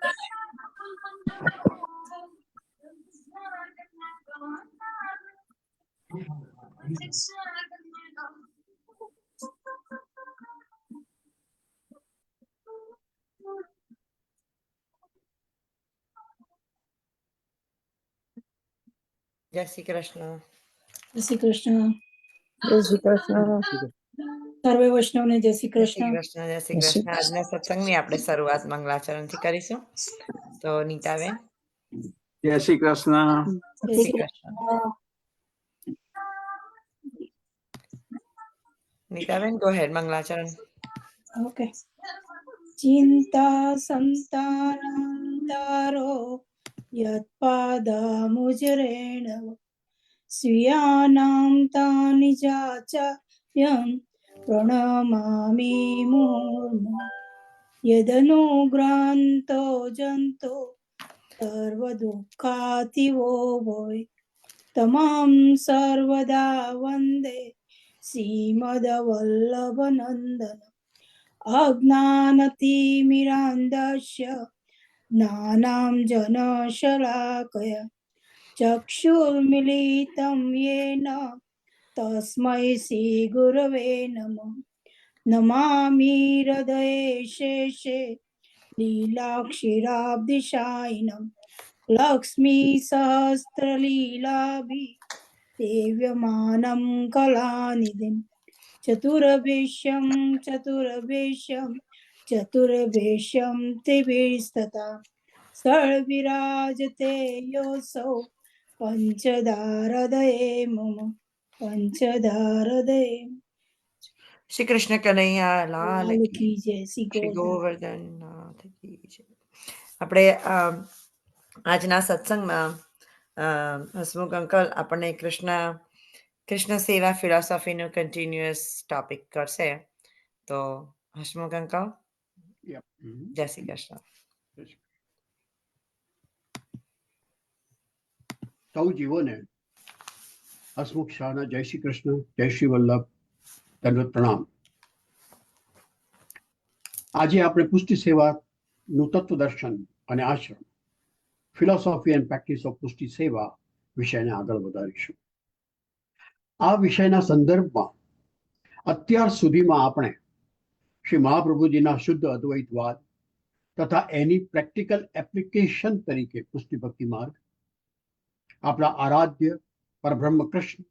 જય શ્રી કૃષ્ણ. જય શ્રી કૃષ્ણ. જય શ્રી કૃષ્ણ. સર્વે વૈષ્ણવને જય શ્રી જય શ્રી કૃષ્ણ. કૃષ્ણ. જય શ્રી કૃષ્ણ. આજના સત્સંગની આપણે શરૂઆત મંગલાચરણથી કરીશું. તો નીતાબેન. જય શ્રી કૃષ્ણ. જય શ્રી કૃષ્ણ. નીતાબેન, ગો હેડ મંગલાચરણ. ઓકે. ચિંતા સંતાનાંતારો યત્પાદામુજરેણ સ્વીયાનાં તાનિ ચાચાર્યં પ્રણમામિ મુર્મુઃ યદનુગ્રાન્તો જંતો સર્વદુઃખાતિવો ભવે તમાં સર્વદા વંદે શ્રીમદવલ્લભનંદન અજ્ઞાનતિમિરાન્ધસ્ય જ્ઞાનાંજનશલાકયા ચક્ષુર્મિલિतं येन તસ્मै શ્રીગુરવે નમઃ. નમામિ હૃદયે શેષે લીલાક્ષીરાબ્ધિશાયિનં લક્ષ્મી સહસ્રલીલાભિ સેવ્યમાनं કલાનિધિં ચતુર્ભેશ્યં ચતુર્ભેશ્યં ત્રિભીરસ્તથા સર્વિરાજતે યોऽસૌ પંચધારદયે મમ પંચધારદયે. શ્રી કૃષ્ણ કનૈયા લાલ કી જય. શ્રી શ્રી ગોવર્ધન. ગોવર્ધનનાથ કી જય. આપણે આજના સત્સંગમાં હસમુખ અંકલ આપણને કૃષ્ણ સેવા ફિલોસોફીનું કન્ટિન્યુઅસ ટોપિક કરશે. તો હસમુખ અંકલ, જય શ્રી કૃષ્ણ. સૌ જીવોને હસમુખ શાહના જય શ્રી કૃષ્ણ, જય શ્રી વલ્લભ, દંડવત પ્રણામ. આજે આપણે પુષ્ટિ સેવાનું તત્વદર્શન અને આશ્રમ, ફિલોસોફી એન્ડ પ્રેક્ટિસ ઓફ પુષ્ટિ સેવા વિષયને આગળ વધારીશું. આ વિષયના સંદર્ભમાં અત્યાર સુધીમાં આપણે શ્રી મહાપ્રભુજીના શુદ્ધ અદ્વૈતવાદ તથા એની પ્રેક્ટિકલ એપ્લિકેશન તરીકે પુષ્ટિ ભક્તિ માર્ગ, આપણા આરાધ્ય પરબ્રહ્મ કૃષ્ણ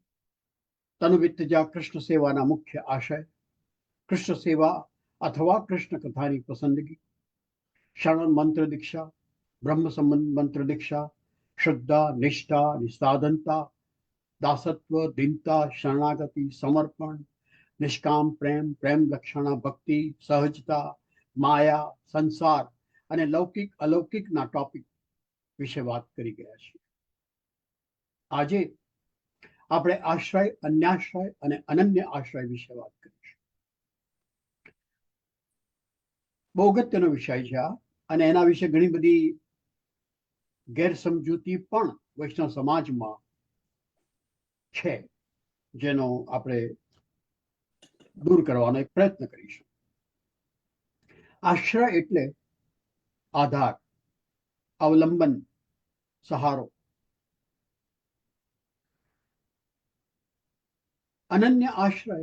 તનુવિત્તજા કૃષ્ણ સેવાના મુખ્ય આશય, કૃષ્ણ સેવા અથવા કૃષ્ણ કથાની પસંદગી, શરણ મંત્ર દીક્ષા, બ્રહ્મ સંબંધ મંત્ર દીક્ષા, શ્રદ્ધા, નિષ્ઠા, નિસાધનતા, દાસત્વ, દીનતા, શરણાગતિ, સમર્પણ, નિષ્કામ પ્રેમ, પ્રેમ લક્ષણા, ભક્તિ, સહજતા, માયા, સંસાર અને લૌકિક અલૌકિકના ટોપિક વિશે વાત કરી ગયા છીએ. આજે આપણે આશ્રય, અન્યાશ્રય અને અનન્ય આશ્રય વિશે વાત કરીશું. બહુ અગત્યનો વિષય છે આ, અને એના વિશે ઘણી બધી ગેરસમજૂતી પણ વૈષ્ણવ સમાજમાં છે, જેનો આપણે દૂર કરવાનો એક પ્રયત્ન કરીશું. આશ્રય એટલે આધાર, અવલંબન, સહારો. અનન્ય આશ્રય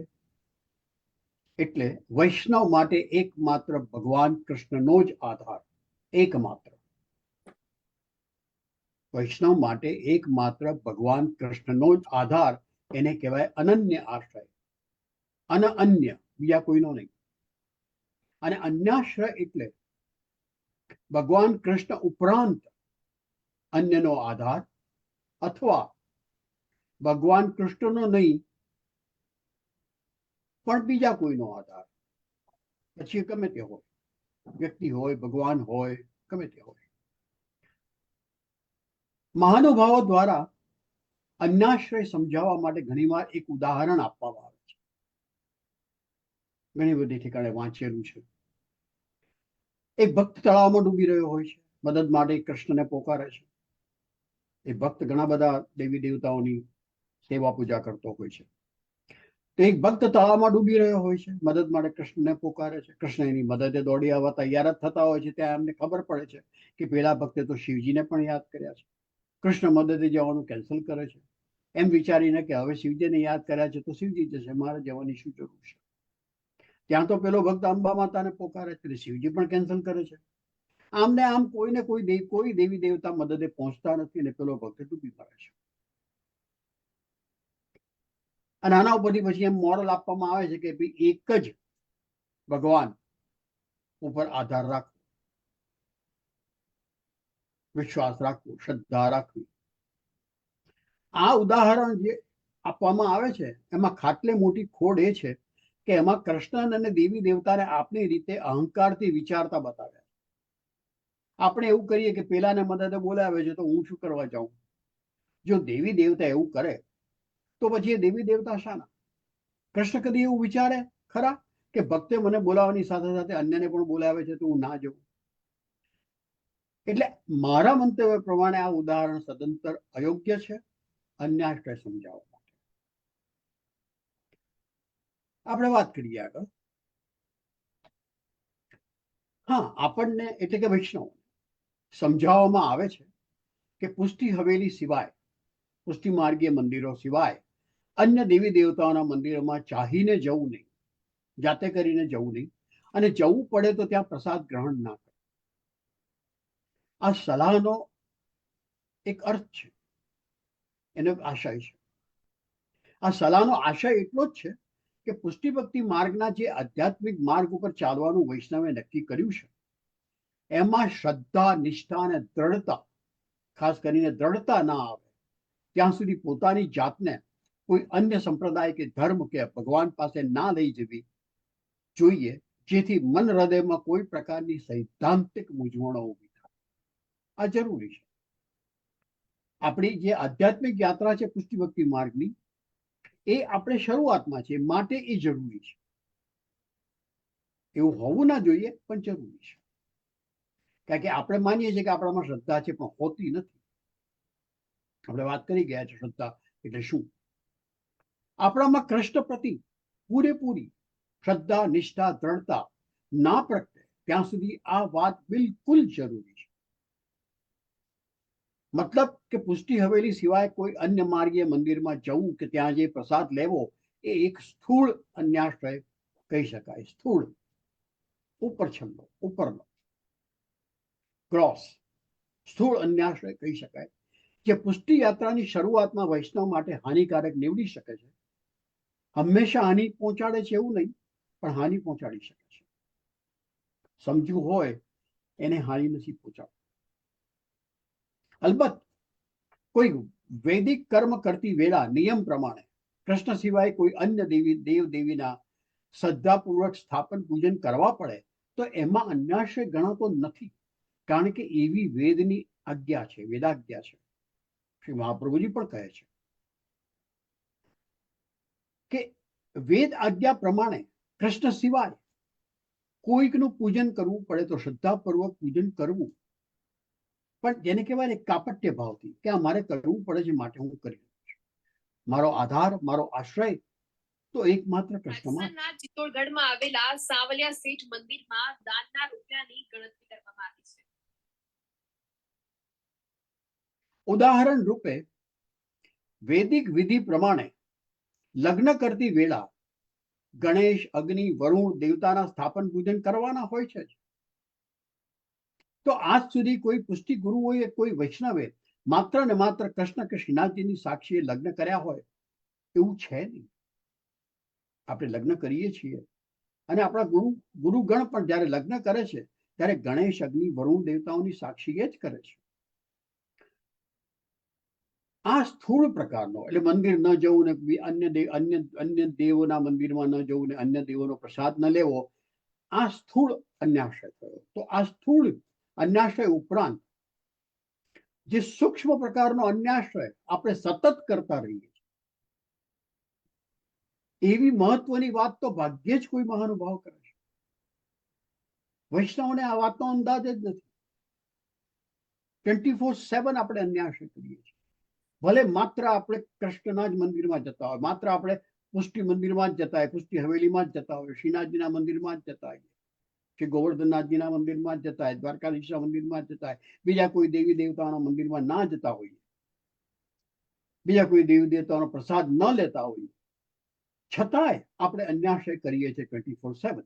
એટલે વૈષ્ણવ માટે એકમાત્ર ભગવાન કૃષ્ણનો જ આધાર, એકમાત્ર. વૈષ્ણવ માટે એકમાત્ર ભગવાન કૃષ્ણનો જ આધાર, એને કહેવાય અનન્ય આશ્રય. અન્ય, બીજા કોઈનો નહીં. અને અન્યાશ્રય એટલે ભગવાન કૃષ્ણ ઉપરાંત અન્યનો આધાર, અથવા ભગવાન કૃષ્ણનો નહીં પણ બીજા કોઈનો આધાર. પછી ગમે તે હોય, વ્યક્તિ હોય, ભગવાન હોય, ગમે તે હોય. મહાનુભાવો દ્વારા અન્યાશ્રય સમજાવવા માટે ઘણીવાર એક ઉદાહરણ આપવામાં આવે છે. ઘણી બધી ઠેકાણે વાંચેલું છે. એક ભક્ત તળાવમાં ડૂબી રહ્યો હોય છે, મદદ માટે કૃષ્ણને પોકારે છે. એ ભક્ત ઘણા બધા દેવી દેવતાઓની સેવા પૂજા કરતો હોય છે. તો એક ભક્ત તળાવમાં ડૂબી રહ્યો હોય છે, મદદ માટે કૃષ્ણને પોકારે છે, કૃષ્ણ એની મદદે દોડી આવવા તૈયાર જ થતા હોય છે. ત્યાં એમને ખબર પડે છે કે પેલા ભક્તે તો શિવજીને પણ યાદ કર્યા છે. કૃષ્ણ મદદે જવાનું કેન્સલ કરે છે, એમ વિચારીને કે હવે શિવજીને યાદ કર્યા છે તો શિવજી જશે, મારે જવાની શું જરૂર છે. ત્યાં તો પેલો ભક્ત અંબા માતાને પોકારે છે, શિવજી પણ કેન્સલ કરે છે. આમ ને આમ કોઈને કોઈ દેવી દેવતા મદદે પહોંચતા નથી ને પેલો ભક્ત ડૂબી પડે છે. અને આના ઉપરથી પછી એમ મોરલ આપવામાં આવે છે કે ભાઈ એક જ ભગવાન ઉપર આધાર રાખવો, વિશ્વાસ રાખવો, શ્રદ્ધા રાખવી. આ ઉદાહરણ જે આપવામાં આવે છે એમાં ખાટલે મોટી ખોડ એ છે કે એમાં કૃષ્ણ અને દેવી દેવતાને આપણી રીતે અહંકારથી વિચારતા બતાવ્યા. આપણે એવું કરીએ કે પેલાને મદદે બોલાવે છે તો હું શું કરવા જાઉં. જો દેવી દેવતા એવું કરે તો પછી એ દેવી દેવતા શાના? કૃષ્ણ કદી એવું વિચારે ખરા કે ભક્તે મને બોલાવવાની સાથે સાથે અન્યને પણ બોલાવે છે તો હું ના જઉં? એટલે મારા મંતવ્ય પ્રમાણે આ ઉદાહરણ સદંતર અયોગ્ય છે, અન્યાશ્રય સમજાવવા માટે. આપણે વાત કરીએ આગળ. હા, આપણને એટલે કે વૈષ્ણવ સમજાવવામાં આવે છે કે પુષ્ટિ હવેલી સિવાય, પુષ્ટિ માર્ગીય મંદિરો સિવાય અન્ય દેવી દેવતાઓના મંદિરોમાં ચાહીને જવું નહીં, જાતે કરીને જવું નહીં, અને જવું પડે તો ત્યાં પ્રસાદ ગ્રહણ ના કરવું. આ સલાહનો એક અર્થ છે, એનો આશય છે. આ સલાહનો આશય એટલો જ છે કે પુષ્ટિ ભક્તિ માર્ગના જે આધ્યાત્મિક માર્ગ ઉપર ચાલવાનું વૈષ્ણવે નક્કી કર્યું છે એમાં શ્રદ્ધા, નિષ્ઠા અને દ્રઢતા, ખાસ કરીને દ્રઢતા ના આવે ત્યાં સુધી પોતાની જાતને કોઈ અન્ય સંપ્રદાય કે ધર્મ કે ભગવાન પાસે ના લઈ જવી જોઈએ, જેથી મન હૃદયમાં કોઈ પ્રકારની સૈદ્ધાંતિક મૂંઝવણો ઊભી થાય. આ જરૂરી છે. આપણી જે આધ્યાત્મિક યાત્રા છે પુષ્ટિ ભક્તિ માર્ગની, એ આપણે શરૂઆતમાં છે માટે એ જરૂરી છે. એવું હોવું ના જોઈએ પણ જરૂરી છે. કારણ કે આપણે માનીએ છીએ કે આપણામાં શ્રદ્ધા છે પણ હોતી નથી. આપણે વાત કરી ગયા છે શ્રદ્ધા એટલે શું. આપણામાં કૃષ્ણ પ્રતિ પૂરેપૂરી શ્રદ્ધા, નિષ્ઠા, દ્રઢતા ના પ્રગટે ત્યાં સુધી આ વાત બિલકુલ જરૂરી છે. મતલબ કે પુષ્ટિ હવેલી સિવાય કોઈ અન્ય માર્ગીય મંદિરમાં જવું કે ત્યાં જે પ્રસાદ લેવો એ એક સ્થૂળ અન્યાશ્રય કહી શકાય. સ્થૂળ, ઉપર છલ્લો, ઉપરનો, ગ્રોસ, સ્થૂળ અન્યાશ્રય કહી શકાય, જે પુષ્ટિ યાત્રાની શરૂઆતમાં વૈષ્ણવ માટે હાનિકારક નીવડી શકે છે. હંમેશા હાનિ પહોંચાડે છે એવું નહીં, પણ હાનિ પહોંચાડી શકે છે. સમજવું હોય એને હાનિ નથી પહોંચાડતી. અલબત્ત કોઈ વૈદિક કર્મ કરતી વેળા નિયમ પ્રમાણે કૃષ્ણ સિવાય કોઈ અન્ય દેવ દેવીના શ્રદ્ધાપૂર્વક સ્થાપન પૂજન કરવા પડે તો એમાં અન્યાશ્રય ગણાતો નથી, કારણ કે એવી વેદની આજ્ઞા છે, વેદાજ્ઞા છે. શ્રી મહાપ્રભુજી પણ કહે છે કે વેદ આજ્ઞા પ્રમાણે કૃષ્ણ સિવાય કોઈકનું પૂજન કરવું પડે તો શ્રદ્ધાપૂર્વક પૂજન કરવું, પણ જેને કહેવાય ને કાપટ્ય ભાવથી કે આ મારે કરવું પડે છે માટે હું કરી રહ્યો છું. મારો આધાર, મારો આશ્રય તો એકમાત્ર કૃષ્ણમાં. ચિત્તોડગઢમાં આવેલા સાવલિયા શેઠ મંદિરમાં દાનના રૂપિયાની ગણતરી કરવામાં આવી છે. ઉદાહરણ રૂપે વૈદિક વિધિ પ્રમાણે લગ્ન કરતી વેળા ગણેશ, અગ્નિ, વરુણ દેવતાના સ્થાપન પૂજન કરવાના હોય છે. તો આજ સુધી કોઈ પુષ્ટિ ગુરુઓએ, કોઈ વૈષ્ણવે માત્ર ને માત્ર કૃષ્ણ કે શ્રીનાથજીની સાક્ષીએ લગ્ન કર્યા હોય એવું છે નહીં. આપણે લગ્ન કરીએ છીએ અને આપણા ગુરુગણ પણ જ્યારે લગ્ન કરે છે ત્યારે ગણેશ, અગ્નિ, વરુણ દેવતાઓની સાક્ષીએ જ કરે છે. આ સ્થૂળ પ્રકારનો, એટલે મંદિર ન જવું ને અન્ય દેવોના મંદિરમાં ન જવું ને અન્ય દેવોનો પ્રસાદ ન લેવો, આ સ્થૂળ અન્યાશ્રય થયો. તો આ સ્થૂળ અન્યાશ્રય ઉપરાંત જે સૂક્ષ્મ પ્રકારનો અન્યાશ્રય આપણે સતત કરતા રહીએ છીએ, એવી મહત્વની વાત તો ભાગ્યે જ કોઈ મહાનુભાવ કરે છે. વૈષ્ણવને આ વાતનો અંદાજ જ નથી. 24/7 આપણે અન્યાશ્રય કરીએ છીએ. ભલે માત્ર આપણે કૃષ્ણના જ મંદિરમાં જતા હોય, માત્ર આપણે પુષ્ટિ મંદિરમાં જ જતા હોય, પુષ્ટિ હવેલીમાં જ જતા હોય, શ્રીનાથજીના મંદિરમાં જ જતા હોય, શ્રી ગોવર્ધનનાથજીના મંદિરમાં જ જતા હોય, દ્વારકાધીશના મંદિરમાં જ જતા હોય, બીજા કોઈ દેવી દેવતાના મંદિરમાં ના જતા હોઈએ, બીજા કોઈ દેવી દેવતાનો પ્રસાદ ન લેતા હોઈએ, છતાંય આપણે અન્યાશ્રય કરીએ છીએ 24/7.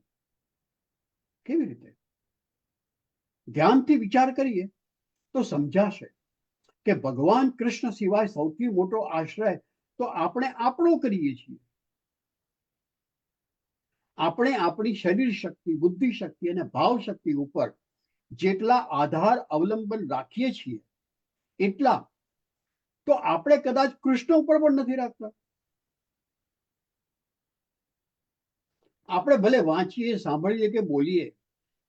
કેવી રીતે? ધ્યાનથી વિચાર કરીએ તો સમજાશે કે ભગવાન કૃષ્ણ સિવાય સૌથી મોટો આશ્રય તો આપણે આપણો કરીએ છીએ. આપણે આપણી શરીર શક્તિ, બુદ્ધિ શક્તિ અને ભાવ શક્તિ ઉપર જેટલા આધાર અવલંબન રાખીએ છીએ એટલા તો આપણે કદાચ કૃષ્ણ ઉપર પણ નથી રાખતા. આપણે ભલે વાંચીએ, સાંભળીએ કે બોલીએ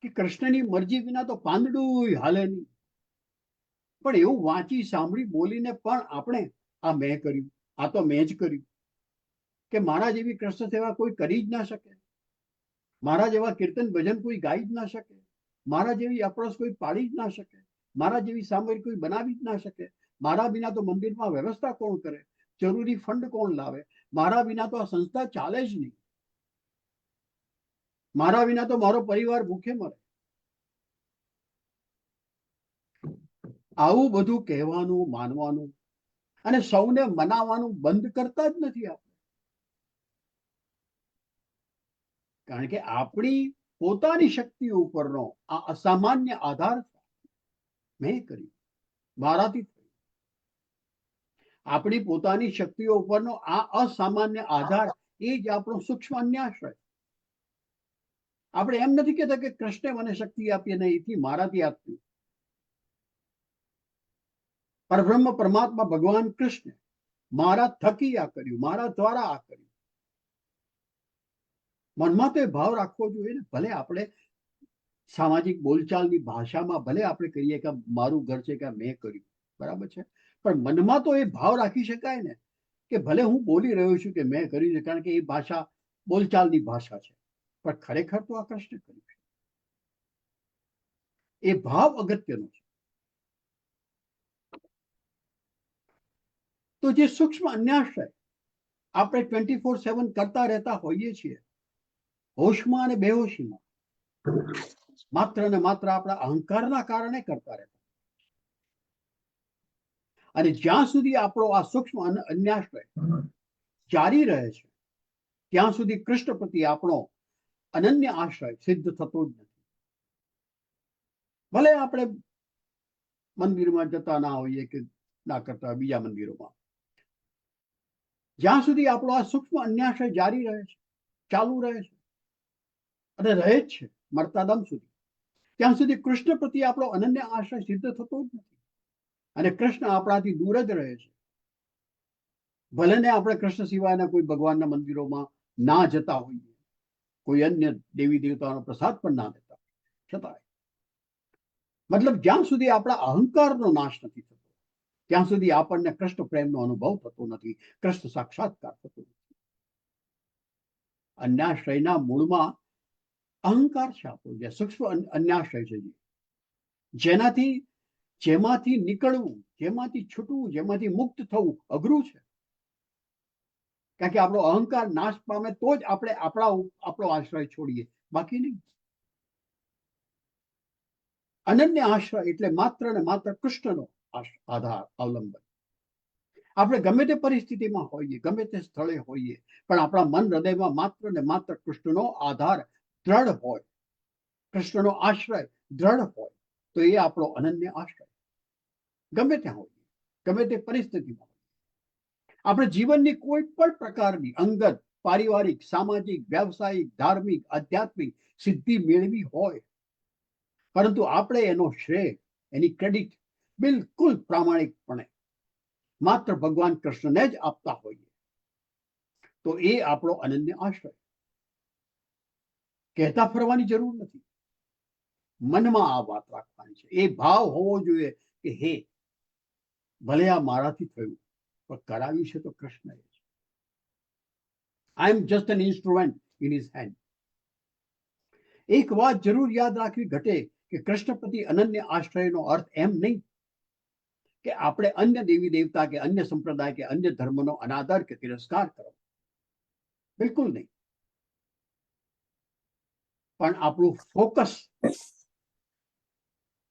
કે કૃષ્ણની મરજી વિના તો પાંદડું હાલે નહીં, પણ એવું વાંચી, સાંભળી, બોલીને પણ આપણે આ મેં કર્યું, આ તો મેં જ કર્યું, કે મારા જેવી કૃષ્ણ સેવા કોઈ કરી જ ના શકે, મારા જેવા કીર્તન ભજન કોઈ ગાઈ જ ના શકે, મારા જેવી અપરસ કોઈ પાડી જ ના શકે, મારા જેવી સામગ્રી કોઈ બનાવી જ ના શકે, મારા વિના તો મંદિરમાં વ્યવસ્થા કોણ કરે, જરૂરી ફંડ કોણ લાવે, મારા વિના તો આ સંસ્થા ચાલે જ નહીં, મારા વિના તો મારો પરિવાર ભૂખે મરે. આવું બધું કહેવાનું, માનવાનું અને સૌને મનાવવાનું બંધ કરતા જ નથી આપણે. કારણ કે આપણી પોતાની શક્તિ ઉપરનો આ અસામાન્ય આધાર મેં કર્યું, મારાથી થયું. આપણી પોતાની શક્તિઓ ઉપરનો આ અસામાન્ય આધાર એ જ આપણો સૂક્ષ્મ અન્યાશ્રય. આપણે એમ નથી કહેતા કે કૃષ્ણે મને શક્તિ આપી અને એથી મારાથી આપ્યું. પરબ્રહ્મ પરમાત્મા ભગવાન કૃષ્ણ મારા થકી આ કર્યું, મારા દ્વારા આ કર્યું. મનમાં તો એ ભાવ રાખવો જોઈએ ને. ભલે આપણે સામાજિક બોલચાલની ભાષામાં ભલે આપણે કહીએ કે મારું ઘર છે કે મેં કર્યું, બરાબર છે, પણ મનમાં તો એ ભાવ રાખી શકાય ને કે ભલે હું બોલી રહ્યો છું કે મેં કર્યું છે, કારણ કે એ ભાષા બોલચાલની ભાષા છે, પણ ખરેખર તો આ કૃષ્ણ કર્યું છે. એ ભાવ અગત્યનો છે. તો જે સૂક્ષ્મ અન્યાશ્રય આપણે 24/7 કરતા રહેતા હોઈએ છીએ, હોશમાં અને બેહોશીમાં, માત્ર ને માત્ર આપણા અહંકારના કારણે કરતા રહેતા. અને જ્યાં સુધી આપણો આ સૂક્ષ્મ અન્યાશ્રય જારી રહે છે ત્યાં સુધી કૃષ્ણ પ્રત્યે આપણો અનન્ય આશ્રય સિદ્ધ થતો જ નથી. ભલે આપણે મંદિરમાં જતા ના હોઈએ કે ના કરતા બીજા મંદિરોમાં, જ્યાં સુધી આપણો આ સૂક્ષ્મ અન્યાશ્રય જારી રહે છે, ચાલુ રહે છે અને રહે જ છે મરતા દમ સુધી, ત્યાં સુધી કૃષ્ણ પ્રત્યે આપણો અનન્ય આશ્રય સિદ્ધ થતો જ નથી. અને કૃષ્ણ આપણાથી દૂર જ રહે છે. ભલે ને આપણે કૃષ્ણ સિવાયના કોઈ ભગવાનના મંદિરોમાં ના જતા હોઈએ, કોઈ અન્ય દેવી દેવતાનો પ્રસાદ પણ ના લેતા, છતાંય મતલબ જ્યાં સુધી આપણા અહંકારનો નાશ નથી થતો ત્યાં સુધી આપણને કૃષ્ણ પ્રેમનો અનુભવ થતો નથી, કૃષ્ણ સાક્ષાત્કાર થતો નથી. અન્યાશ્રયના મૂળમાં અહંકાર છે આપણો, જે સૂક્ષ્મ અન્યાશ્રય છે, જેમાંથી નીકળવું, જેમાંથી છૂટવું, જેમાંથી મુક્ત થવું અઘરું છે. કારણ કે આપણો અહંકાર નાશ પામે તો જ આપણે આપણો આશ્રય છોડીએ, બાકી નહીં. અનન્ય આશ્રય એટલે માત્ર ને માત્ર કૃષ્ણનો આધાર, અવલંબન. આપણે ગમે તે પરિસ્થિતિમાં હોઈએ, ગમે તે સ્થળે હોઈએ, પણ આપણા મન હૃદયમાં માત્ર ને માત્ર કૃષ્ણનો આધાર દ્રઢ હોય, કૃષ્ણનો આશ્રય દ્રઢ હોય, તો એ આપણો અનન્ય આશ્રય. ગમે ત્યાં હોઈએ, ગમે તે પરિસ્થિતિમાં હોઈએ, આપણે જીવનની કોઈ પણ પ્રકારની અંગત, પારિવારિક, સામાજિક, વ્યવસાયિક, ધાર્મિક, આધ્યાત્મિક સિદ્ધિ મેળવી હોય, પરંતુ આપણે એનો શ્રેય, એની ક્રેડિટ બિલકુલ પ્રામાણિકપણે માત્ર ભગવાન કૃષ્ણને જ આપતા હોઈએ, તો એ આપણો અનન્ય આશ્રય. કહેતા ફરવાની જરૂર નથી, મનમાં આ વાત રાખવાની છે. એ ભાવ હોવો જોઈએ કે હે, ભલે આ મારાથી થયું, પણ કરાવ્યું છે તો કૃષ્ણએ છે. I am just an instrument in his hand. એક વાત જરૂર યાદ રાખવી ઘટે કે કૃષ્ણ પ્રતિ અનન્ય આશ્રયનો અર્થ એમ નહીં કે આપણે અન્ય દેવી દેવતા કે અન્ય સંપ્રદાય કે અન્ય ધર્મનો અનાદર કે તિરસ્કાર કરો. બિલકુલ નહીં. પણ આપણું ફોકસ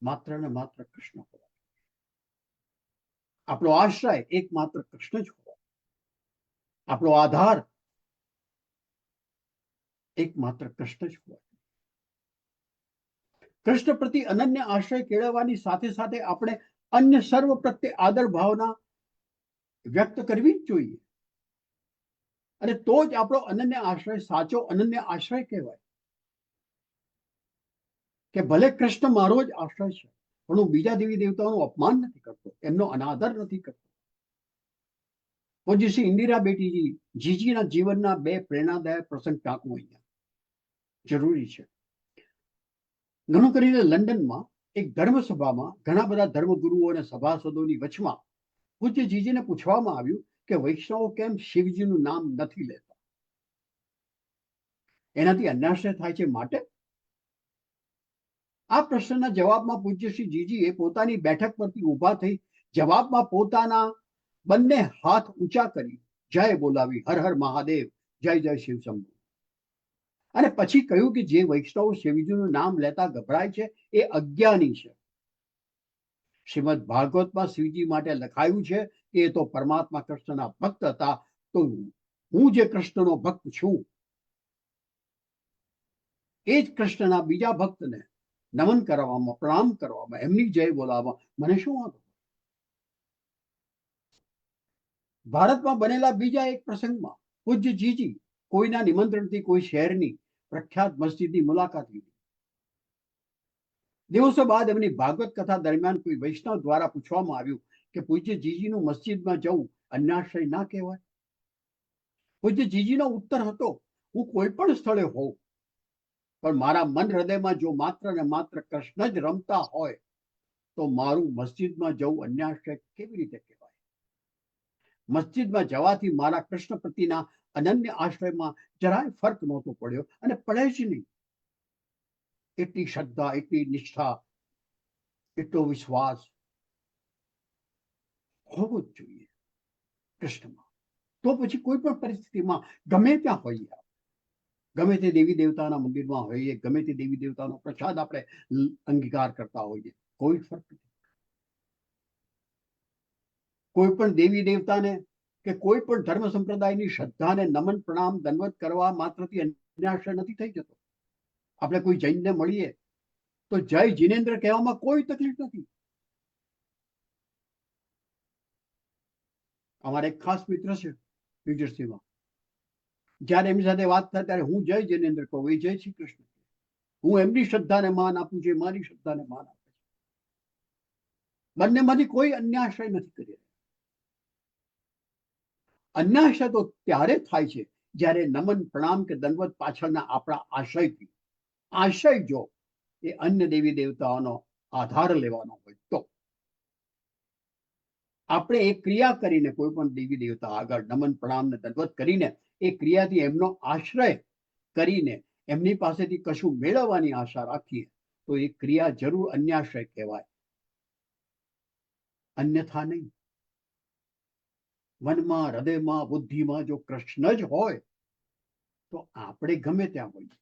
માત્ર ને માત્ર કૃષ્ણ હોવા, આપણો આશ્રય એકમાત્ર કૃષ્ણ જ હોવા, આપણો આધાર એકમાત્ર કૃષ્ણ જ હોવા. કૃષ્ણ પ્રતિ અનન્ય આશ્રય કેળવવાની સાથે સાથે આપણે અન્ય સર્વ પ્રત્યે આદર ભાવના વ્યક્ત કરવી જ જોઈએ. અને તો જ આપણો અનન્ય આશ્રય સાચો અનન્ય આશ્રય કહેવાય. કે ભલે કૃષ્ણ મારો જ આશ્રય છે, પણ હું બીજા દેવી દેવતાઓનું અપમાન નથી કરતો, એમનો અનાદર નથી કરતો. પૂજ્ય શ્રી ઇન્દિરા બેટીજી જીજીના જીવનના 2 પ્રેરણાદાયક પ્રસંગ ટાંકવું અહીંયા જરૂરી છે. ઘણું કરીને લંડનમાં એક ધર્મસભામાં ઘણા બધા ધર્મગુરુઓ અને સભાસદોની વચમાં પૂજ્ય જીજીને પૂછવામાં આવ્યું કે વૈષ્ણવો કેમ શિવજીનું નામ નથી લેતા? એનાથી અન્યાશ્રય થાય છે માટે. આ પ્રશ્નના જવાબમાં પૂજ્ય શ્રી જીજીએ પોતાની બેઠક પરથી ઊભા થઈ જવાબમાં પોતાના બંને હાથ ઊંચા કરી જય બોલાવી, હર હર મહાદેવ, જય જય શિવ શંભુ. અને પછી કહ્યું કે જે વૈષ્ણવ શિવજીનું નામ લેતા ગભરાય છે એ અજ્ઞાની છે. શ્રીમદ ભાગવતમાં શિવજી માટે લખાયું છે કે એ તો પરમાત્મા કૃષ્ણના ભક્ત હતા, તો હું જે કૃષ્ણનો ભક્ત છું એ જ કૃષ્ણના બીજા ભક્તને નમન કરવામાં, પ્રણામ કરવામાં, એમની જય બોલાવવામાં મને શું વાંધો? ભારતમાં બનેલા બીજા એક પ્રસંગમાં પૂજ્ય જીજી કોઈના નિમંત્રણથી કોઈ શહેરની પ્રખ્યાત મસ્જિદની મુલાકાત લીધી. દિવસો બાદ એમની ભાગવત કથા દરમિયાન કોઈ વૈષ્ણવ દ્વારા પૂછવામાં આવ્યું કે પૂજ્ય જીજીનું મસ્જિદમાં જવું અન્યાશ્રય ના કહેવાય? પૂજ્ય જીજીનો ઉત્તર હતો, હું કોઈ પણ સ્થળે હોઉં, પણ મારા મન હૃદયમાં જો માત્ર ને માત્ર કૃષ્ણ જ રમતા હોય તો મારું મસ્જિદમાં જવું અન્યાશ્રય કેવી રીતે કહેવાય? મસ્જિદમાં જવાથી મારા કૃષ્ણ પ્રતિના અનન્ય આશ્રયમાં જરાય ફર્ક નહોતો પડ્યો અને પડે જ નહીં. એટલી શ્રદ્ધા, એટલી નિષ્ઠા, એટલો વિશ્વાસ હોવો જ જોઈએ કૃષ્ણમાં. તો પછી કોઈ પણ પરિસ્થિતિમાં ગમે ત્યાં હોઈએ, ગમે તે દેવી દેવતાના મંદિરમાં હોઈએ, ગમે તે દેવી દેવતાનો પ્રસાદ આપણે અંગીકાર કરતા હોઈએ, કોઈ ફરક નથી. કોઈ પણ દેવી દેવતાને કે કોઈ પણ ધર્મ સંપ્રદાયની શ્રદ્ધાને નમન, પ્રણામ, દંડવત કરવા માત્રથી અન્યાશ્રય નથી થઈ જતો. આપણે કોઈ જૈનને મળીએ તો જય જીનેન્દ્ર કહેવામાં કોઈ તકલીફ નથી. અમારે એક ખાસ મિત્ર છે ન્યુજર્સીમાં, જ્યારે એમની સાથે વાત થાય ત્યારે હું જય જીનેન્દ્ર કહું, એ જય શ્રી કૃષ્ણ. હું એમની શ્રદ્ધાને માન આપું છું, મારી શ્રદ્ધાને માન આપે છે. બંનેમાંથી કોઈ અન્યાશ્રય નથી કરી રહ્યા. અન્યાશ્રય તો ત્યારે થાય છે જ્યારે નમન, પ્રણામ કે દંડવત પાછળના આપણા આશયથી, આશય જો એ અન્ય દેવી દેવતાઓનો આધાર લેવાનો હોય તો આપણે એ ક્રિયા કરીને કોઈ પણ દેવી દેવતા આગળ નમન, પ્રણામ ને દંડવત કરીને એ ક્રિયાથી એમનો આશ્રય કરીને એમની પાસેથી કશું મેળવવાની આશા રાખીએ તો એ ક્રિયા જરૂર અન્યાશ્રય કહેવાય, અન્યથા નહીં. મનમાં, હૃદયમાં, બુદ્ધિમાં જો કૃષ્ણ જ હોય તો આપણે ગમે ત્યાં હોઈએ.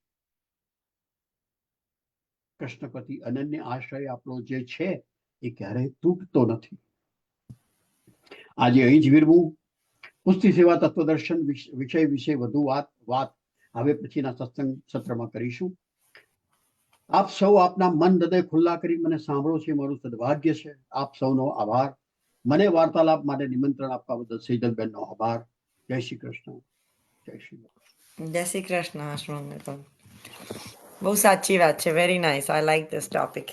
કૃષ્ણ પ્રતિ અનન્ય આશ્રય આપણો જે છે એ ક્યારેય તૂટતો નથી. આજે અહીં જ વિરમું. પુષ્ટિ સેવા તત્વદર્શન વિષય વિશે વધુ વાત હવે પછીના સત્સંગ સત્રમાં કરીશું. આપ સૌ આપના મન, હૃદય ખુલ્લા કરી મને સાંભળો છે, મારું સદભાગ્ય છે. આપ સૌનો આભાર. મને વાર્તાલાપ માટે નિમંત્રણ આપવા બદલ સેજલબેનનો આભાર. જય શ્રી કૃષ્ણ. જય શ્રી કૃષ્ણ. જય શ્રી કૃષ્ણ. બહુ સાચી વાત છે. Very nice. I like this topic.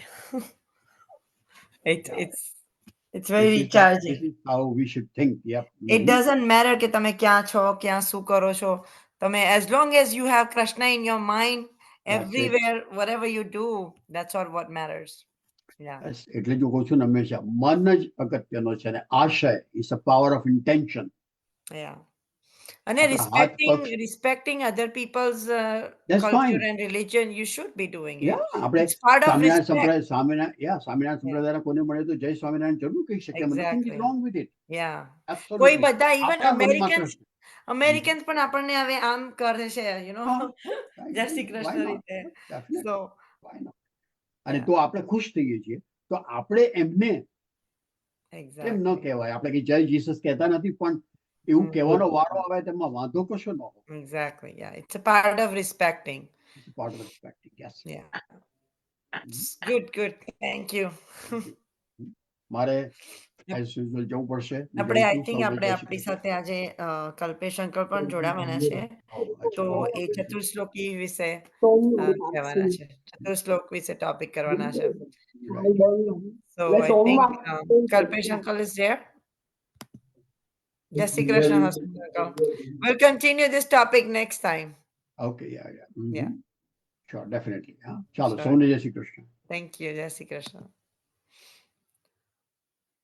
It's very recharging. This is how we should think. Yep. It doesn't matter કે તમે ક્યાં છો, ક્યાં શું કરો છો. તમે as long as you have Krishna in your mind, everywhere, whatever you do, that's all what matters. Yeah. એટલે જ હું કહું છું ને હંમેશા મન જ અગત્યનો છે અને આશય is a power of intention. Yeah. And respecting other people's That's culture fine. and religion, you should be doing it. Yeah, આપણે It's part of Swaminarayan respect. Swaminarayan સંપ્રદાયના કોઈને મળે તો જય સ્વામિનારાયણ જરૂર કહી શકે. Nothing is Exactly. wrong with it. Yeah. Absolutely. કોઈ બધા even આપણા મનમાં Americans, કૃષ્ણ. અમેરિકન્સ પણ આપણને હવે આમ કરે છે, હા, જય શ્રી why કૃષ્ણ not? રીતે. Definitely, So, why not? અને Yeah. તો આપણે ખુશ થઈએ છીએ, તો આપણે એમને કેમ ન exactly. કહેવાય? આપણે કે જય જીસસ કહેતા નથી, પણ એવું કહેવાનો વારો આવે તેમાં વાંધો કશો ન હોય. Exactly. Yeah. It's a part of respecting. It's a part of respecting, yes. Yeah. Good, good. Thank you. મારે as usual જવું પડશે. આપણે આઈ બીજા થિંક સૌને આપણે જય શ્રી આપણી કૃષ્ણ. સાથે આજે કલ્પેશ અંકલ પણ જોડાવાના છે, તો અચ્છા. એ ચતુશ્લોકી વિશે સોમનાથ કહેવાના છે, ચતુશ્લોક વિશે ટોપિક કરવાના છે. So એટલે I think સોમવાર Kalpesh uncle is there. Jai Shri Krishna, Hospital uncle. We'll continue this topic next time. Okay, yeah. Mhm. Yeah. Sure, definitely. હા, ચાલો Sure. સૌને જય Shri Krishna. Thank you. Jai Shri Krishna.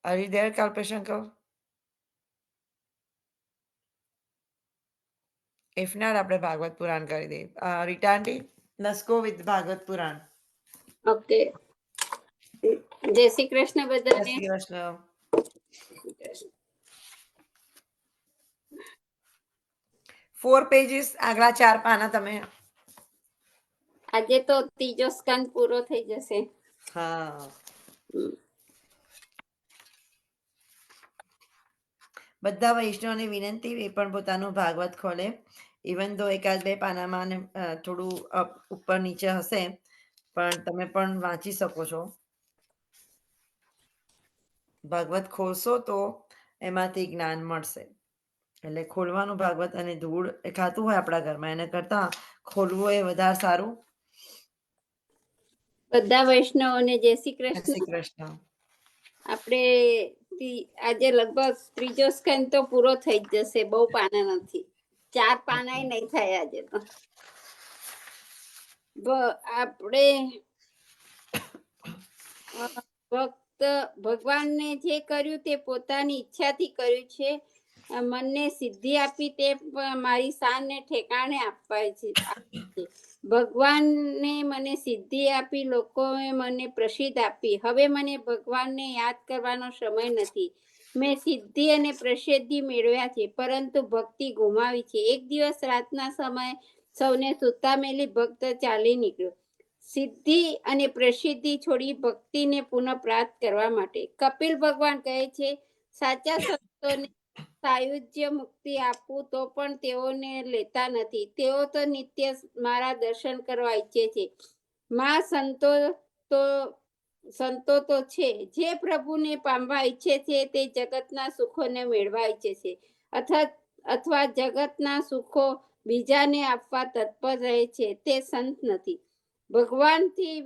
Are you there, Kalpesh uncle? If not, આપણે ભાગવત પુરાણ કરી દઈએ. Rita aunty, let's go with Bhagwat Puran. Okay, જય શ્રી કૃષ્ણ જય બધાને. શ્રી કૃષ્ણ. 4 pages આગલા 4 પાના તમે. આજે તો ત્રીજો સ્કંદ પૂરો થઈ જશે. હા. બધા વૈષ્ણવને વિનંતી, એ પણ પોતાનું ભાગવત ખોલે. ઇવન તો એકાદ બે પાનામાં ને થોડું ઉપર નીચે હશે, પણ તમે પણ વાંચી શકો છો. ભાગવત ખોલશો તો એમાંથી જ્ઞાન મળશે. એટલે ખોલવાનું ભાગવત, અને ધૂળ એ ખાતું હોય આપણા ઘરમાં, એના કરતા ખોલવું એ વધારે સારું. બધા વૈષ્ણવોને જય શ્રી જય કૃષ્ણ. શ્રી કૃષ્ણ. આપણે આજે લગભગ ત્રીજો સ્કંદ તો પૂરો થઈ જ જશે, બહુ પાના નથી, 4 પાના નહીં થાય આજે તો. આપણે ભગવાનને જે કર્યું તે પોતાની ઈચ્છાથી કર્યું છે. મનને સિદ્ધિ આપી તે મારી શાનને ઠેકાણે આપવાય છે. ભગવાનને મને સિદ્ધિ આપી, લોકોએ મને પ્રસિદ્ધ આપી. હવે મને ભગવાનને યાદ કરવાનો સમય નથી. મેં સિદ્ધિ અને પ્રસિદ્ધિ મેળવ્યા છે, પરંતુ ભક્તિ ગુમાવી છે. એક દિવસ રાતના સમયે સૌને સૂતા મેલી ભક્ત ચાલી નીકળ્યો, સિદ્ધિ અને પ્રસિદ્ધિ છોડી ભક્તિને પુનઃ પ્રાપ્ત કરવા માટે. કપિલ ભગવાન કહે છે, સાચા સંતોને સાયુજ્ય મુક્તિ આપવું તો પણ તેઓને લેતા નથી. તેઓ તો નિત્ય મારા દર્શન કરવા ઈચ્છે છે. માં સંતો તો છે જે પ્રભુને પામવા ઈચ્છે છે, તે જગતના સુખોને મેળવા ઈચ્છે છે, અથવા જગતના સુખો બીજાને આપવા તત્પર રહે છે, તે સંત નથી. ભગવાનથી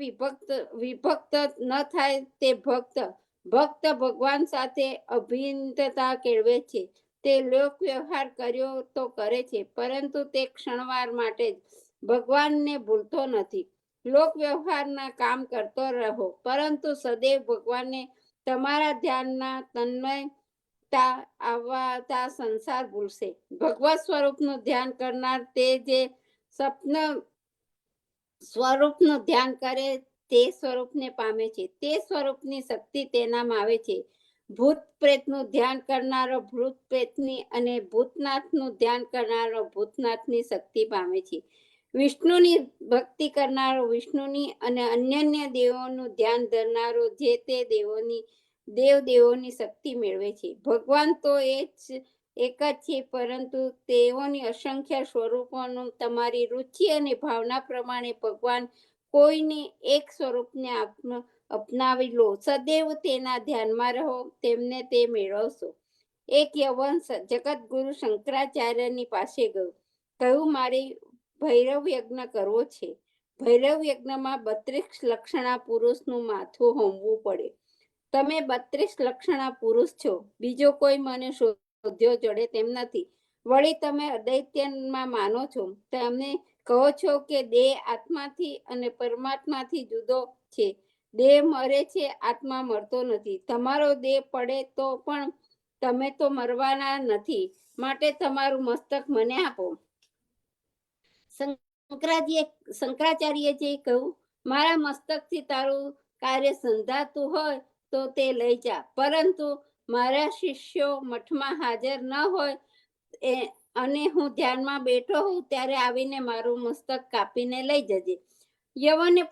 વિભક્ત ન થાય તે ભક્ત ભગવાન સાથે અભિન્નતા કેળવે છે. તે લોક વ્યવહાર કર્યો તો કરે છે, પરંતુ તે ક્ષણવાર માટે જ. ભગવાનને ભૂલતો નથી. લોક વ્યવહારના કામ કરતો રહો, પરંતુ સદૈવ ભગવાનને તમારા ધ્યાનના તન્મયતા આવતા સંસાર ભૂલશે. ભગવત સ્વરૂપનું ધ્યાન કરનાર તે જે સ્વરૂપનું ધ્યાન કરે તે સ્વરૂપને પામે છે. તે સ્વરૂપની શક્તિ તેનામાં આવે છે. ભૂત પ્રેતનું ધ્યાન કરનારો ભૂત પ્રેતની અને ભૂતનાથનું ધ્યાન કરનારો ભૂતનાથની શક્તિ પામે છે. વિષ્ણુની ભક્તિ કરનારો વિષ્ણુની અને અન્ય દેવોનું ધ્યાન ધરનારો જે તે દેવોની શક્તિ મેળવે છે. ભગવાન તો એક જ છે, પરંતુ તેઓની અસંખ્ય સ્વરૂપોનું તમારી રુચિ અને ભાવના પ્રમાણે ભગવાન કોઈને એક સ્વરૂપને અપનાવી લો. સદૈવ તેના ધ્યાનમાં રહો, તેમને તે મેળવશો. એક યવન જગતગુરુ શંકરાચાર્યની પાસે ગયું, કહ્યું, મારે ભૈરવ યજ્ઞ કરવો છે. ભૈરવ યજ્ઞમાં 32 લક્ષણા પુરુષનું માથું હોમવું પડે. તમે 32 લક્ષણા પુરુષ છો, બીજો કોઈ મને શોધ્યો જડે તેમ નથી. વળી તમે અદૈત્યમાં માનો છો. તમે કહો છો કે દેહ આત્માથી અને પરમાત્માથી જુદો છે. દેહ મરે છે, આત્મા મરતો નથી. તમારો દેહ પડે તો પણ તમે તો મરવાના નથી, માટે તમારું મસ્તક મને આપો. શંકરાચાર્યજીએ કહ્યું, મારા મસ્તકથી તારું કાર્ય સંધાતું હોય તો તે લઈ જા, પરંતુ મારા શિષ્યો મઠમાં હાજર ન હોય અને હું ધ્યાનમાં બેઠો હોઉં ત્યારે આવીને મારું મસ્તક કાપીને લઈ જજે. યવને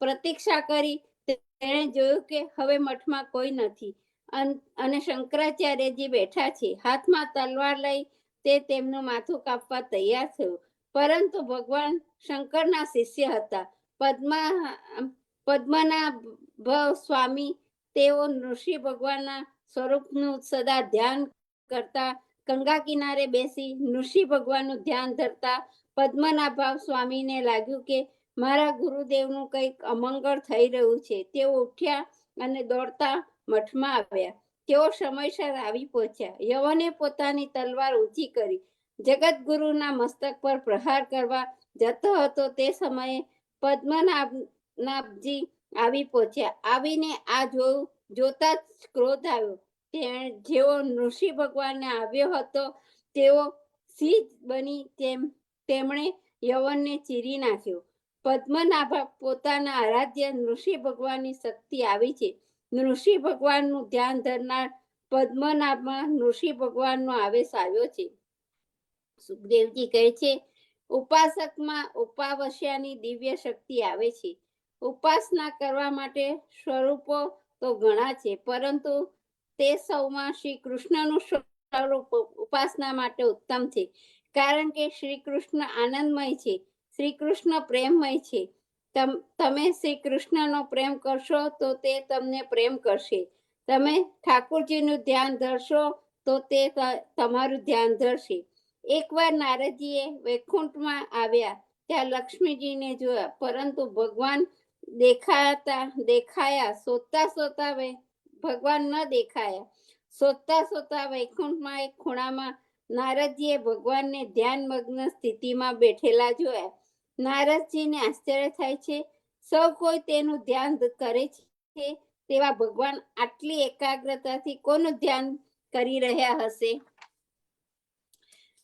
પ્રતીક્ષા કરી. તેણે જોયું કે હવે મઠમાં કોઈ નથી અને શંકરાચાર્યજી બેઠા છે. હાથમાં તલવાર લઈ તે તેમનું માથું કાપવા તૈયાર થયો, પરંતુ ભગવાન શંકરના શિષ્ય હતા. પદ્મનાભ સ્વામી તેઓ ઋષિ ભગવાનના સ્વરૂપનું સદા ધ્યાન કરતા ગંગા કિનારે બેસી ઋષિ ભગવાનનું ધ્યાન ધરતા. પદ્મનાભ સ્વામીને લાગ્યું કે મારા ગુરુદેવનું કંઈક અમંગળ થઈ રહ્યું છે. તેઓ ઉઠ્યા અને દોડતા મઠમાં આવ્યા. તેઓ સમયસર આવી પહોંચ્યા. યવને પોતાની તલવાર ઊંચી કરી જગતગુરુના મસ્તક પર પ્રહાર કરવા જતો હતો. તે સમયે પદ્મનાભજી આવી પહોંચ્યા. આવીને આ જોતા જ ક્રોધ આવ્યો. જેવો ઋષિ ભગવાનને આવ્યો હતો તેઓ સિંહ બની તેમણે યવનને ચીરી નાખ્યો. પદ્મનાભ પોતાના આરાધ્ય ઋષિ ભગવાનની શક્તિ આવી છે. ઋષિ ભગવાનનું ધ્યાન ધરનાર પદ્મનાભમાં ઋષિ ભગવાનનો આવેશ આવ્યો છે. સુખદેવજી કહે છે, ઉપાસકમાં ઉપાવશ્યાની દિવ્ય શક્તિ આવે છે. ઉપાસના કરવા માટે સ્વરૂપો તો ઘણા છે, પરંતુ તે સૌમાં શ્રી કૃષ્ણનું સ્વરૂપ ઉપાસના માટે ઉત્તમ છે. કારણ કે શ્રી કૃષ્ણ આનંદમય છે, શ્રી કૃષ્ણ પ્રેમમય છે. તમે શ્રી કૃષ્ણનો પ્રેમ કરશો તો તે તમને પ્રેમ કરશે. તમે ઠાકોરજીનું ધ્યાન ધરશો તો તે તમારું ધ્યાન ધરશે. એકવાર નારદજીએ વૈકુંઠમાં આવ્યા. ત્યાં લક્ષ્મીજીને જોયા, પરંતુ ભગવાન દેખાયા. શોધતા ભગવાન ન દેખાયા. શોધતા વૈકુંઠમાં એક ખૂણામાં નારદજીએ ભગવાનને ધ્યાનમગ્ન સ્થિતિમાં બેઠેલા જોયા. નારદજીને આશ્ચર્ય થાય છે. સૌ કોઈ તેનું ધ્યાન કરે છે, તેવા ભગવાન આટલી એકાગ્રતાથી કોનું ધ્યાન કરી રહ્યા હશે?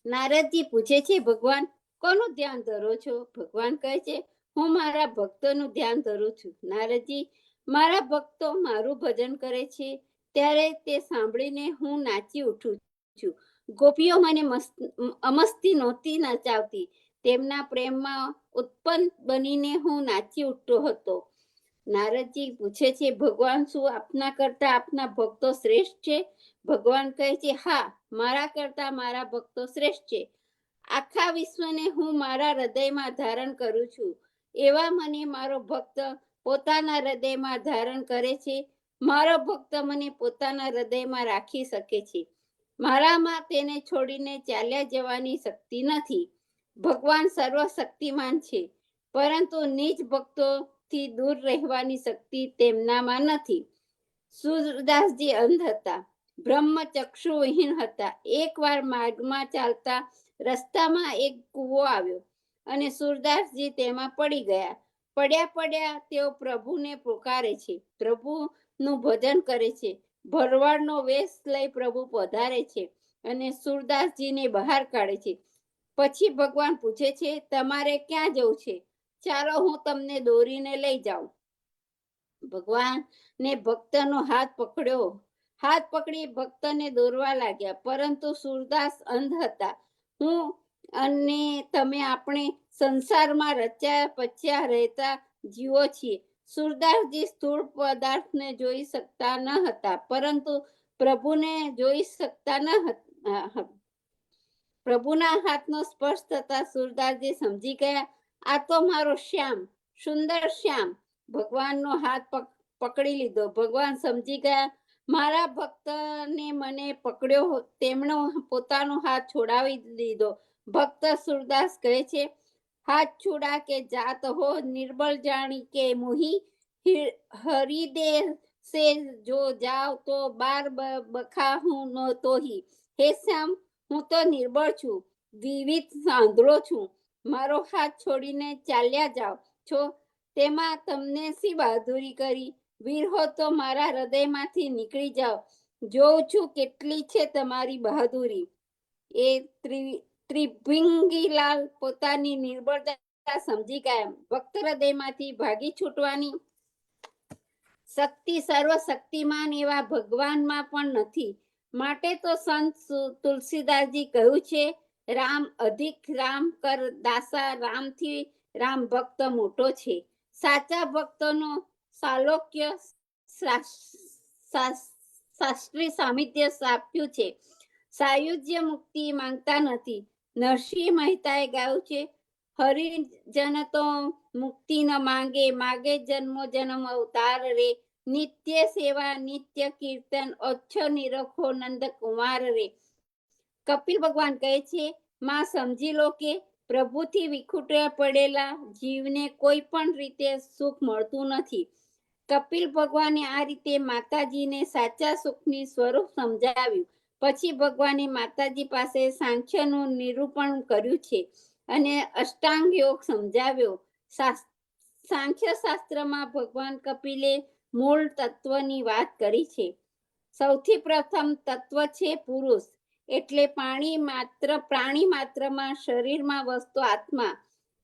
નારદજી પૂછે છે, ભગવાન કોનું ધ્યાન ધરો છો? ભગવાન કહે છે, હું મારા ભક્તોનું ધ્યાન ધરું છું. નારદજી, મારા ભક્તો મારું ભજન કરે છે ત્યારે તે સાંભળીને હું નાચી ઉઠું છું. ગોપીઓ મને અમસ્તી નહોતી નચાવતી. તેમના પ્રેમમાં ઉત્પન્ન બનીને હું નાચી ઉઠતો હતો. નારદજી પૂછે છે, ભગવાન શું આપના કરતા આપના ભક્તો શ્રેષ્ઠ છે? ભગવાન કહે છે, હા, મારા કરતા મારા ભક્તો શ્રેષ્ઠ છે. આખા વિશ્વને હું મારા હૃદયમાં ધારણ કરું છું. એવા મને મારો ભક્ત પોતાના હૃદયમાં ધારણ કરે છે. મારો ભક્ત મને પોતાના હૃદયમાં રાખી શકે છે. મારામાં તેને છોડીને ચાલ્યા જવાની શક્તિ નથી. ભગવાન સર્વશક્તિમાન છે, પરંતુ નિજ ભક્તોથી દૂર રહેવાની શક્તિ તેમનામાં નથી. સૂરદાસજી અંધ હતા, બ્રહ્મચક્ષુવિહીન હતા. એકવાર માર્ગમાં ચાલતા રસ્તામાં એક કૂવો આવ્યો અને સૂરદાસજી તેમાં પડી ગયા. પડ્યા તેઓ પ્રભુને પુકારે છે, પ્રભુનું ભજન કરે છે. ભરવાડનો વેશ લઈ પ્રભુ પધારે છે અને સૂરદાસજીને બહાર કાઢે છે. પછી ભગવાન પૂછે છે, તમારે ક્યાં જવું છે? ચાલો હું તમને દોરીને લઈ જાઉં. ભગવાને ભક્તનો હાથ પકડ્યો. હાથ પકડી ભક્તને દોરવા લાગ્યા, પરંતુ સૂરદાસ અંધ હતા. હું અને તમે આપણે સંસારમાં રચ્યા પચ્યા રહેતા જીવો છીએ. સૂરદાસજી સ્થૂળ પદાર્થને જોઈ શકતા ન હતા, પરંતુ પ્રભુને જોઈ શકતા ન હતા. પ્રભુના હાથનો સ્પર્શ થતા સૂરદાસજી સમજી ગયા, આ તો મારો શ્યામ, સુંદર શ્યામ. ભગવાનનો હાથ પકડી લીધો. ભગવાન સમજી ગયા, મારા ભક્તને મને પકડ્યો. તેમણે પોતાનો હાથ છોડાવી દીધો. ભક્ત સૂરદાસ કહે છે, હાથ છોડા કે જાત હો નિર્બળ જાણી કે મુહી, હરિદે સે જો જાઓ તો બાર બખા હું નો તોહી. હે શ્યામ, હું તો નિર્બળ છું, વિવિધ સાંધળો છું. મારો હાથ છોડીને ચાલ્યા જાઓ છો, તેમાં તમને શી બહાદુરી કરી? વીર હો તો મારા હૃદયમાંથી નીકળી જાઓ. જોઉં છું કેટલી છે તમારી બહાદુરી. એ ત્રિભંગીલાલ પોતાની નિર્બળતા સમજી ગયા. ભક્ત હૃદયમાંથી ભાગી છૂટવાની શક્તિ સર્વશક્તિમાન એવા ભગવાનમાં પણ નથી. માટે તો સંત તુલસીદાસજી કહ્યું છે, રામ અધિક રામ કર દાસા, રામથી રામ ભક્ત મોટો છે. સાચા ભક્તનો સાલોક્ય શાસ્ત્રી સામિધ્ય સાપ્યું છે. સાયુજ્ય મુક્તિ માંગતા નથી. નરસિંહ મહેતાએ ગાયું છે, હરિજન તો મુક્તિ ન માંગે, માગે જન્મો જન્મ અવતાર રે. નિત્ય સેવા નિત્ય કીર્તન, ઓછો નિરખો નંદ કુમાર રે. કપિલ ભગવાન કહે છે, માં સમજી લો કે પ્રભુથી વિખૂટા પડેલા જીવને કોઈ પણ રીતે સુખ મળતું નથી. કપિલ ભગવાને આ રીતે માતાજીને સાચા સુખની સ્વરૂપ સમજાવ્યું. પછી ભગવાને માતાજી પાસે સાંખ્યનું નિરૂપણ કર્યું છે અને અષ્ટાંગ યોગ સમજાવ્યો. સાંખ્ય શાસ્ત્રમાં ભગવાન કપિલે મૂળ તત્વની વાત કરી છે. સૌથી પ્રથમ તત્વ છે પુરુષ, એટલે પ્રાણી માત્રમાં શરીરમાં વસતો આત્મા.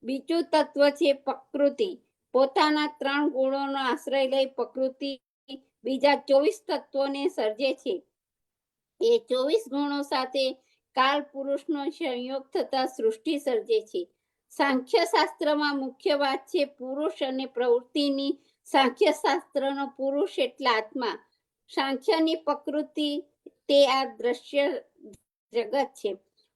બીજું તત્વ છે પ્રકૃતિ, પોતાના 3 ગુણોનો આશ્રય લઈ પ્રકૃતિ બીજા 24 તત્વોને સર્જે છે. એ 24 ગુણો સાથે કાલ પુરુષનો સંયોગ થતા સૃષ્ટિ સર્જે છે. સાંખ્ય શાસ્ત્રમાં મુખ્ય વાત છે પુરુષ અને પ્રવૃત્તિની. સાંખ્ય શાસ્ત્રનો પુરુષ એટલે આત્મા, સાંખ્યની પ્રકૃતિ તે આ દ્રશ્ય જગત છે.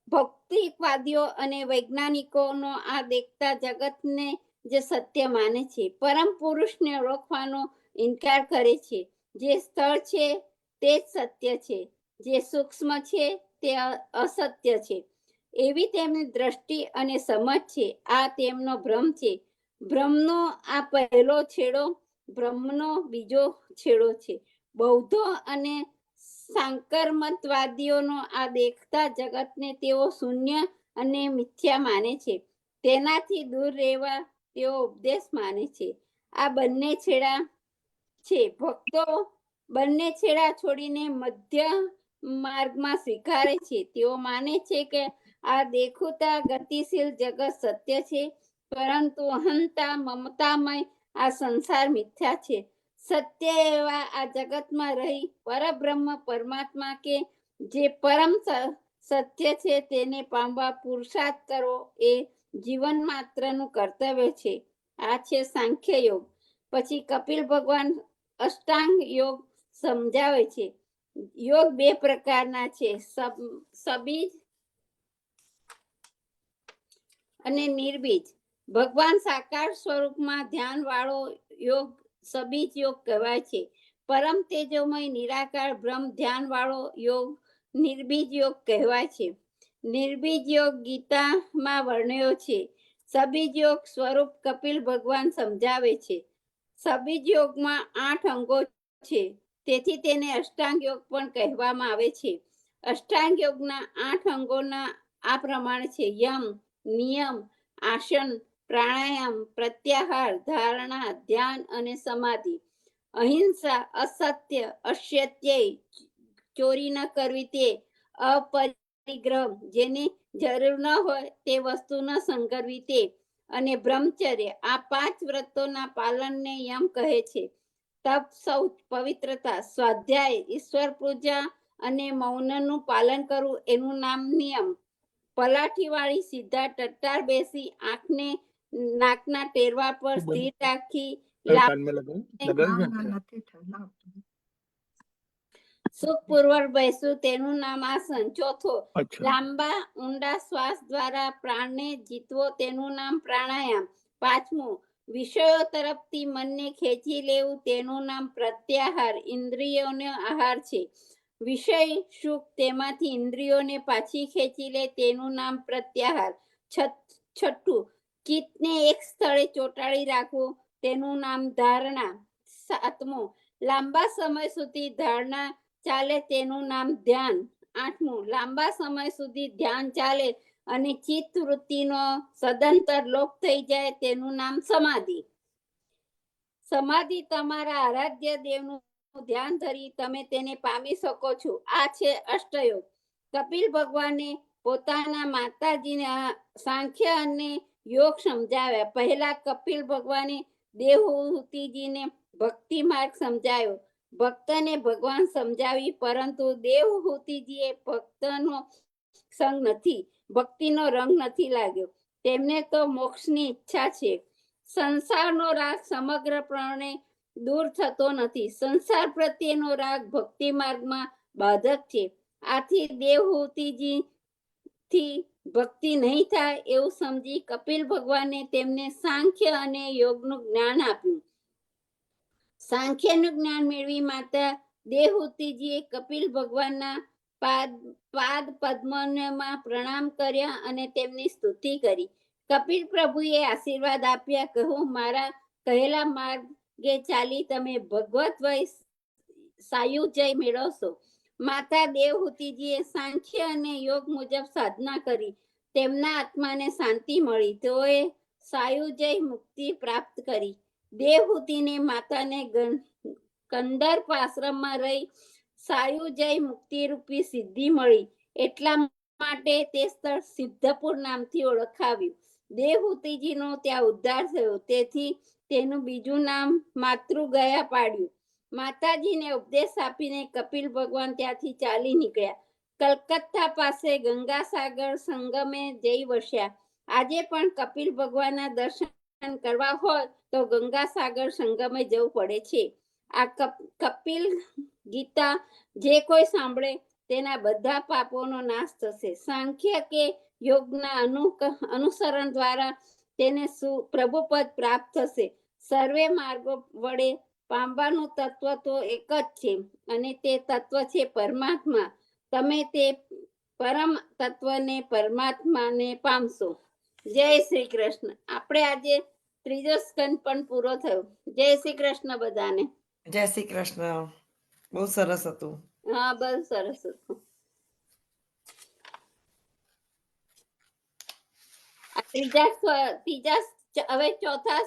ભૌતિકવાદીઓ અને વૈજ્ઞાનિકોનો આ દેખતા જગતને જે સત્ય માને છે, પરમ પુરુષને ઓળખવાનો ઇનકાર કરે છે. જે સ્થળ છે તે જ સત્ય છે, જે સૂક્ષ્મ છે તે અસત્ય છે, એવી તેમની દ્રષ્ટિ અને સમજ છે. આ તેમનો ભ્રમ છે. ભ્રમનો આ પહેલો છેડો, ભ્રમનો બીજો છેડો છે. બૌદ્ધો અને સાંકરમતવાદીઓનો આ દેખતા જગતને તેઓ શૂન્ય અને મિથ્યા માને છે. તેનાથી દૂર રહેવા તેઓ ઉપદેશ માને છે. આ બંને છેડા છે. ભક્તો બંને છેડા છોડીને મધ્ય માર્ગમાં સ્વીકારે છે. તેઓ માને છે કે આ દેખુતા ગતિશીલ જગત સત્ય છે, પરંતુ અહંતા મમતામય આ સંસાર મિથ્યા છે. સત્ય એવા આ જગતમાં રહી પરબ્રહ્મ પરમાત્મા કે જે પરમ સત્ય છે તેને પામવા પુરુષાર્થ કરવો એ જીવન માત્રનું કર્તવ્ય છે. આ છે સાંખ્ય યોગ. પછી કપિલ ભગવાન અષ્ટાંગ યોગ સમજાવે છે. યોગ 2 પ્રકારના છે, સબીજ અને નિર્બીજ. ભગવાન સાકાર સ્વરૂપમાં ધ્યાન વાળો યોગ સબીજ યોગ કહેવાય છે. પરમ તેજોમય નિરાકાર બ્રહ્મ ધ્યાન વાળો યોગ નિર્બીજ યોગ કહેવાય છે. નિર્બીજ યોગ ગીતામાં વર્ણ્યો છે. સબીજ યોગ સ્વરૂપ કપિલ ભગવાન સમજાવે છે. સબીજ યોગમાં 8 અંગો છે, તેથી તેને અષ્ટાંગ યોગ પણ કહેવામાં આવે છે. અષ્ટાંગ યોગના 8 અંગોના આ પ્રમાણે છે: યમ, નિયમ, આસન, પ્રાણાયામ, પ્રત્યાહાર, ધારણા, ધ્યાન અને સમાધિ. અહિંસા, અસત્ય, અસત્ય, ચોરી ન કરવી, તે અપરિગ્રહ, જેની જરૂર ન હોય તે વસ્તુ ન સંગરવી તે, અને બ્રહ્મચર્ય. આ 5 વ્રતોના પાલનને યમ કહે છે. તપ, શૌચ, પવિત્રતા, સ્વાધ્યાય, ઈશ્વર પૂજા અને મૌનનું પાલન કરવું એનું નામ નિયમ. પલાઠી વાળી સીધા ટટ્ટાર બેસી આંખને નાકના ટેરવા પર સ્થિર રાખી સુખપૂર્વક બેસવું તેનું નામ આસન. ચોથો, લાંબા ઊંડા શ્વાસ દ્વારા પ્રાણને જીતવો તેનું નામ પ્રાણાયામ. પાંચમું, વિષયો તરફથી મનને ખેંચી લેવું તેનું નામ પ્રત્યાહાર, ઇન્દ્રિયોનો આહાર છે. વિષય સુખ તેમાંથી ઇન્દ્રિયોને પાછી ખેંચી લે તેનું નામ પ્રત્યાહાર. છઠ્ઠું, ચિત્તને એક સ્થળે ચોંટાડી રાખવું તેનું નામ ધારણા. સાતમું, લાંબા સમય સુધી ધારણા ચાલે તેનું નામ ધ્યાન. આઠમું, લાંબા સમય સુધી ધ્યાન ચાલે અને ચિત્ત વૃત્તિનો સદંતર લોપ થઈ જાય તેનું નામ સમાધિ. સમાધિ તમારા આરાધ્ય દેવનું ધ્યાન ધરી તમે તેને પામી શકો છો. આ છે અષ્ટયોગ. કપિલ ભગવાને પોતાના માતાજીને સાંખ્ય અને યોગ સમજાવ્યા. પહેલા કપિલ ભગવાને દેવહૂતિજીને ભક્તિ માર્ગ સમજાયો. ભક્તને ભગવાન સમજાવી, પરંતુ દેવહૂતિજીએ ભક્તનો સંગ નથી, ભક્તિનો રંગ નથી લાગ્યો. તેમને તો મોક્ષની ઈચ્છા છે. સંસારનો રાગ સમગ્રપણે દૂર થતો નથી. સંસાર પ્રત્યેનો રાગ ભક્તિ માર્ગમાં બાધક છે. આથી દેવહૂતિજી થી ભક્તિ નહીં થાય એવું સમજી કપિલ ભગવાને તેમને સાંખ્ય અને યોગનું જ્ઞાન આપ્યું. સાંખ્યનું જ્ઞાન મેળવી માતા દેવહૂતિજીએ કપિલ ભગવાનના પાદ પદ્મમાં પ્રણામ કર્યા અને તેમની સ્તુતિ કરી. કપિલ પ્રભુએ આશીર્વાદ આપ્યા, કહું, મારા કહેલા માર્ગે ચાલી તમે ભગવત વય સાયુજ્ય મેળવશો. માતા દેવહૂતિજીએ સાંખ્ય અને યોગ મુજબ સાધના કરી. તેમના આત્માને શાંતિ મળી. તેઓએ સાયુજ્ય મુક્તિ પ્રાપ્ત કરી. દેવહૂતિને માતાને કંદર્પ આશ્રમમાં રહી સાયુજ્ય મુક્તિ રૂપી સિદ્ધિ મળી. એટલા માટે તે સ્થળ સિદ્ધપુર નામથી ઓળખાવ્યું. દેવહૂતિજીનો ત્યાં ઉદ્ધાર થયો, તેથી તેનું બીજું નામ માતૃગયા પાડ્યું. માતાજીને ઉપદેશ આપીને કપિલ ભગવાન ત્યાંથી ચાલી નીકળ્યા. કલકત્તા પાસે ગંગાસાગર સંગમે જઈ વસ્યા. આજે પણ કપિલ ભગવાનના દર્શન કરવા હોય તો ગંગાસાગર સંગમે જવું પડે છે. આ કપિલ ગીતા જે કોઈ સાંભળે તેના બધા પાપોનો નાશ થશે. સાંખ્ય કે યોગના અનુસરણ દ્વારા તેને પ્રભુપદ પ્રાપ્ત થશે. સર્વે માર્ગો વડે પામવાનું તત્વ તો એક જ છે, અને તે તત્વ છે પરમાત્મા. તમે તે પરમ તત્વને પરમાત્માને પામશો. જય શ્રી કૃષ્ણ. આપણે આજે ત્રીજો સ્કંદ પણ પૂરો થયો. જય શ્રી કૃષ્ણ બધાને. જય શ્રી કૃષ્ણ. બહુ સરસ હતું. હા, બહુ સરસ હતું. હવે ચોથા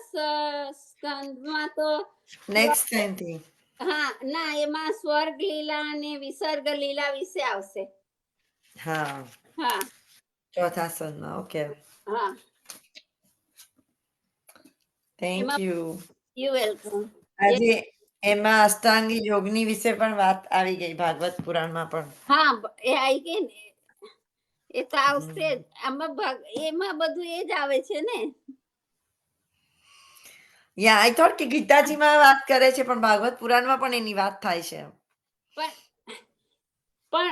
સ્કંદમાં તો નેક્સ્ટ ટાઈમથી હા ના, એમાં સ્વર્ગ લીલા અને વિસર્ગ લીલા વિશે આવશે. હા, હા ચોથા સનમાં. ઓકે, હા, થેન્ક યુ. You welcome. આજે એમાં અષ્ટાંગી યોગની વિશે પણ વાત આવી ગઈ ભાગવત પુરાણમાં પણ. હા, એ આવી ગઈ ને, એ તો આવશે જ. એમાં બધું એ જ આવે છે ને. યા આઈ થોટ કે ગીતાજીમાં વાત કરે છે, પણ ભાગવત પુરાણમાં પણ એની વાત થાય છે. પણ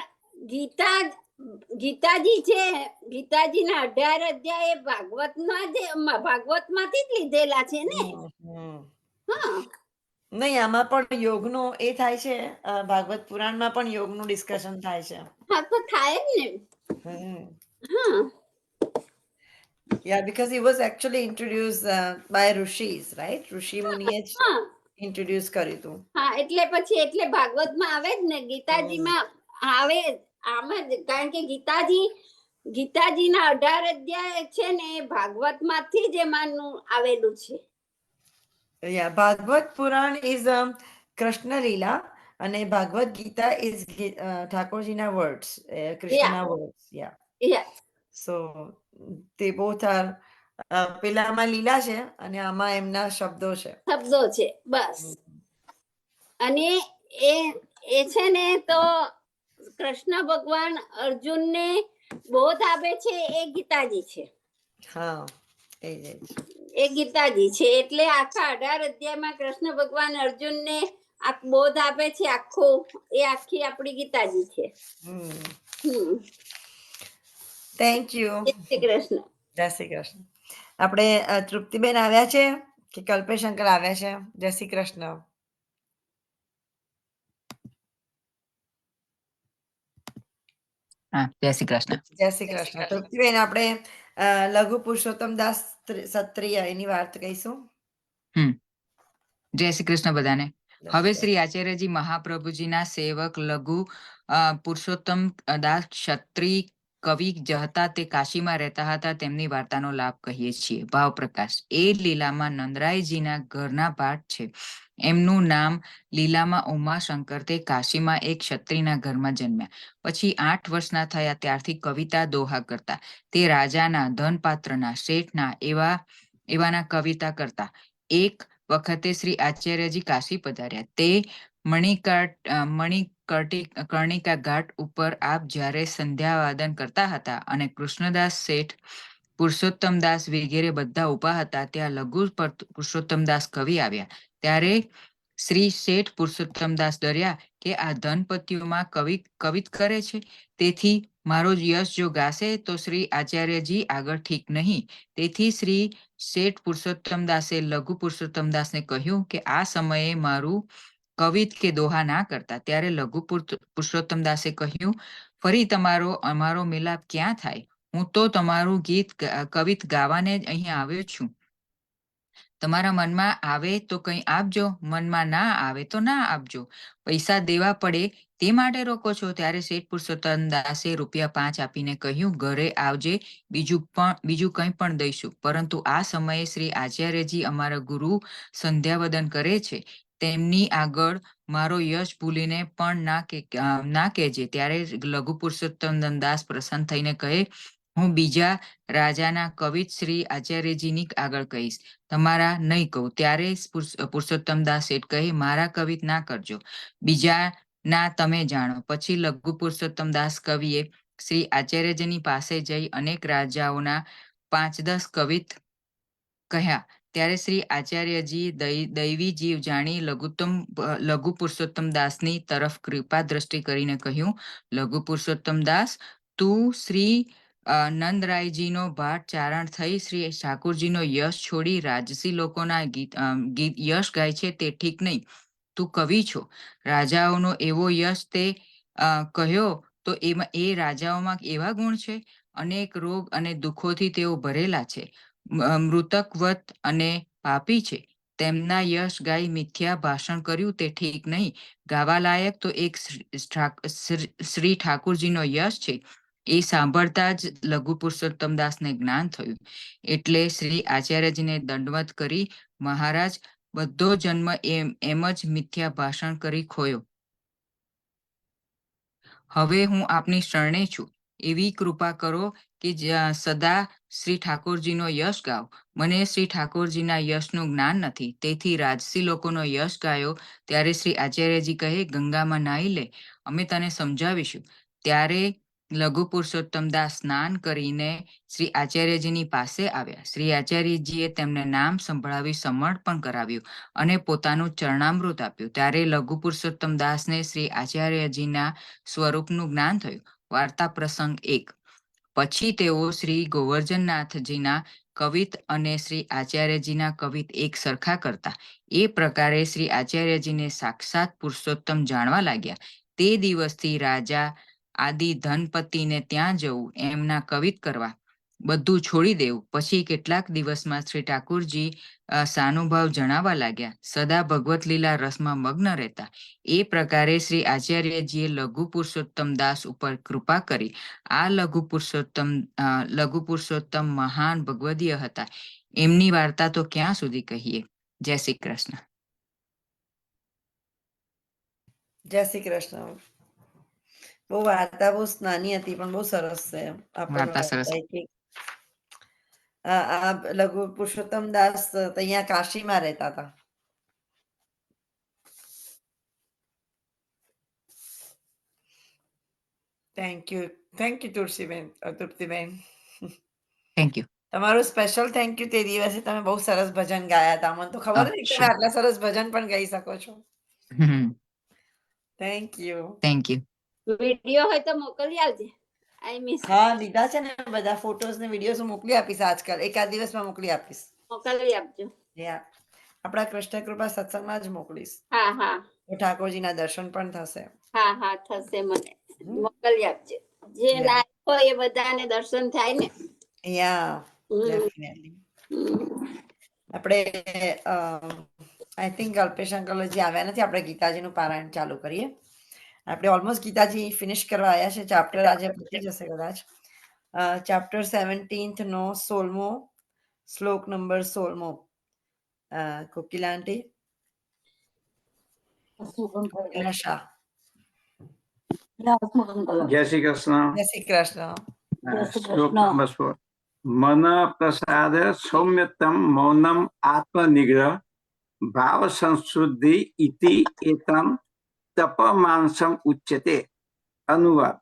ગીતાજી છે, ગીતાજીના 18 અધ્યાય એ ભાગવતમાંથી જ લીધેલા છે ને. હા, નહીં, આમાં પણ યોગનું એ થાય છે. ભાગવત પુરાણમાં પણ યોગનું ડિસ્કશન થાય છે. હા તો થાય જ ને. હા, Yeah, because it was actually introduced by rishis, right? ઋષિ મુનિએ જ હા, introduce કર્યું હતું. હા, એટલે પછી એટલે ભાગવતમાં આવે જ ને, ગીતાજીમાં આવે આમાં જ. કારણ કે ગીતાજીના 18 અધ્યાય છે ને, એ ભાગવતમાંથી જ એમાંનું આવેલું છે. Yeah, Bhagavad Puran is Krishna Leela and Bhagavad Gita is Thakurji's words, Krishna words. Yeah. Yeah. So they both are પેલામાં લીલા છે અને આમાં એમના શબ્દો છે. શબ્દો છે બસ. અને એ છે ને, તો કૃષ્ણ ભગવાન અર્જુનને બોધ આપે છે એ ગીતાજી છે. હા, એ જ એ ગીતાજી છે. એટલે આખા 18 અધ્યાયમાં કૃષ્ણ ભગવાન અર્જુનને આ બોધ આપે છે. આખી આપણી ગીતાજી છે. Thank you. જય શ્રી કૃષ્ણ. જય શ્રી કૃષ્ણ. આપણે તૃપ્તિબેન આવ્યા છે કે કલ્પેશંકર આવ્યા છે? જય શ્રી કૃષ્ણ. જય શ્રી કૃષ્ણ. જય શ્રી કૃષ્ણ. તૃપ્તિબેન, આપણે લઘુ પુરુષોત્તમ દાસ સત્રિય એની વાત કહીશું. જય શ્રી કૃષ્ણ બધાને. હવે શ્રી આચાર્યજી મહાપ્રભુજીના સેવક લઘુ પુરુષોત્તમ દાસ ક્ષત્રિય કવિ જહતા તે કાશીમાં રહેતા હતા, તેમની વાર્તાનો લાભ કહીએ છીએ. ભાવપ્રકાશ. એ લીલામાં નંદરાયજીના ઘરના પાઠ છે. એમનું નામ લીલામાં ઉમાશંકર. તે કાશીમાં એક ક્ષત્રિયના ઘરમાં જન્મ્યા. પછી 8 વર્ષના થયા ત્યારથી કવિતા દોહા કરતા. તે રાજાના, ધનપાત્રના, શેઠના એવાના કવિતા કરતા. એક વખતે શ્રી આચાર્યજી કાશી પધાર્યા. તે કર્ણિકા ઘાટ ઉપર આપ જ્યારે સંધ્યાવાદન કરતા હતા અને કૃષ્ણદાસ શેઠ પુરુષોત્તમદાસ વગેરે બધા ઊભા હતા, ત્યાં લઘુ પુરુષોત્તમદાસ કવિ આવ્યા. ત્યારે શ્રી શેઠ પુરુષોત્તમદાસ ડર્યા કે આ ધનપતિઓમાં કવિત કરે છે, તેથી મારો યશ જો ગાશે તો શ્રી આચાર્યજી આગળ ઠીક નહીં. તેથી શ્રી શેઠ પુરુષોત્તમદાસે લઘુ પુરુષોત્તમદાસને કહ્યું કે આ સમયે મારું કવિત કે દોહા ના કરતા. ત્યારે લઘુ પુરુષોત્તમદાસે કહ્યું, ફરી અમારો મિલાપ ક્યાં થાય? હું તો તમારું કવિત ગાવાને જ અહીં આવ્યો છું. તમારા મનમાં આવે તો કંઈ આપજો, મનમાં ના આવે તો ના આપજો. પૈસા દેવા પડે તે માટે રોકો છો? ત્યારે શેઠ પુરુષોત્તમદાસે ₹5 આપીને કહ્યું, ઘરે આવજે, બીજું કંઈ પણ દઈશું, પરંતુ આ સમયે શ્રી આચાર્યજી અમારા ગુરુ સંધ્યાવદન કરે છે, તેમની આગળ મારો યશ ભૂલીને પણ ના કહેજે. ત્યારે લઘુ પુરુષોત્તમદાસ પ્રસન્ન થઈને કહે, હું બીજા રાજાના કવિત શ્રી આચાર્યજીની આગળ કહીશ, તમારા નહીં કહું. ત્યારે પુરુષોત્તમદાસ શેઠ કહે, મારા કવિત ના કરજો, બીજા ના તમે જાણો. પછી લઘુ પુરુષોત્તમદાસ કવિએ શ્રી આચાર્યજીની પાસે જઈ અનેક રાજાઓના 5-10 કવિત કહ્યા. ત્યારે શ્રી આચાર્યજી દૈવી જીવ જાણી લઘુ પુરુષોત્તમદાસની તરફ કૃપા દ્રષ્ટિ કરીને કહ્યું, લઘુ પુરુષોત્તમદાસ, તું શ્રી નંદરાયજીનો ભાટ ચારણ થઈ શ્રી ઠાકોરજીનો યશ છોડી રાજસી લોકોના ગીત યશ ગાય છે, તે ઠીક નહીં. તું કવિ છો, રાજાઓનો એવો યશ તે કહ્યો તો એ રાજાઓમાં એવા ગુણ છે, અનેક રોગ અને દુઃખોથી તેઓ ભરેલા છે, મૃતકવત અને પાપી છે, તેમના યશ ગાઈ મિથ્યા ભાષણ કર્યું તે ઠીક નહીં. ગાવા લાયક તો એક શ્રી ઠાકોરજીનો યશ છે. એ સાંભળતા જ લઘુ પુરુષોત્તમદાસને જ્ઞાન થયું. એટલે શ્રી આચાર્યજીને દંડવત કરી, મહારાજ, બધો જન્મ એમ જ મિથ્યા ભાષણ કરી ખોયો. હવે હું આપની શરણે છું, એવી કૃપા કરો કે સદા શ્રી ઠાકોરજીનો યશ ગાઓ. મને શ્રી ઠાકોરજીના યશનું જ્ઞાન નથી, તેથી રાજસી લોકોનો યશ ગાયો. ત્યારે શ્રી આચાર્યજી કહે, ગંગામાં નાહી લે, અમે તને સમજાવીશું. ત્યારે લઘુ પુરુષોત્તમદાસ સ્નાન કરીને શ્રી આચાર્યજીની પાસે આવ્યા. શ્રી આચાર્યજીએ તેમને નામ સંભળાવી સમર્પણ કરાવ્યું અને પોતાનું ચરણામૃત આપ્યું. ત્યારે લઘુ પુરુષોત્તમદાસને શ્રી આચાર્યજીના સ્વરૂપનું જ્ઞાન થયું. વાર્તા પ્રસંગ 1. પછી તેઓ શ્રી ગોવર્ધનનાથજીના કવિત અને શ્રી આચાર્યજીના કવિત એક સરખા કરતા. એ પ્રકારે શ્રી આચાર્યજીને સાક્ષાત પુરુષોત્તમ જાણવા લાગ્યા. તે દિવસથી રાજા આદિ ધનપતિને ત્યાં જવું, એમના કવિત કરવા, બધું છોડી દેવું. પછી કેટલાક દિવસમાં શ્રી ઠાકોરજી સાનુભાવ જણાવવા લાગ્યા, સદા ભગવત લીલા રસમાં મગ્ન રહેતા. એ પ્રકારે શ્રી આચાર્યજીએ લઘુ પુરુષોત્તમદાસ ઉપર કૃપા કરી. આ લઘુ પુરુષોત્તમ મહાન ભગવદીય હતા. એમની વાર્તા તો ક્યાં સુધી કહીએ. જય શ્રી કૃષ્ણ. જય શ્રી કૃષ્ણ. બહુ વાર્તા બહુ નાની હતી પણ બહુ સરસ છે. વાર્તા સરસ. આ લઘુ પુરુષોત્તમદાસ અહીંયા કાશીમાં રહેતા હતા. Thank you Triptiben. Thank you. તમારું સ્પેશિયલ થેન્ક યુ. તે દિવસે તમે બહુ સરસ ભજન ગાયા હતા. મને તો ખબર નહીં તમે આટલા સરસ ભજન પણ ગાઈ શકો છો. Thank you. Thank you. Video હોય તો મોકલી આવજે. I miss. હા, લીધા છે ને બધા ફોટોસ ને વિડીયોઝ મોકલી આપીશ. આજકાલ એકાદ દિવસમાં મોકલી આપીશ. મોકલી આપજો. આપણા કૃષ્ણ કૃપા સત્સંગમાં જ મોકલીશ. હા હા. ઠાકોરજીના દર્શન પણ થશે. હા હા થશે. મને મોકલી આપજે. જે ના હોય એ બધાને દર્શન થાય ને. ડેફિનેટલી. આપણે આઈ થિંક અલ્પેશ અંકલજી આવ્યા નથી. આપણે ગીતાજીનું પારાયણ ચાલુ કરીએ. આપણે ઓલમોસ્ટ ગીતાજી ફિનિશ કરવા આવ્યા છે. ચેપ્ટર આજે પતી જશે કદાચ. ચેપ્ટર 17 નો 16મો શ્લોક નંબર 16મો. કોકિલા આંટી. શાહ. જય શ્રી કૃષ્ણ. જય શ્રી કૃષ્ણ. શ્લોક નંબર 16. મન પ્રસાદ સૌમ્યતમ મૌનમ આત્મનિગ્રહ ભાવ સંશુદ્ધિ ઇતિ એતમ તપમાનસમ ઉચ્યતે. અનુવાદ: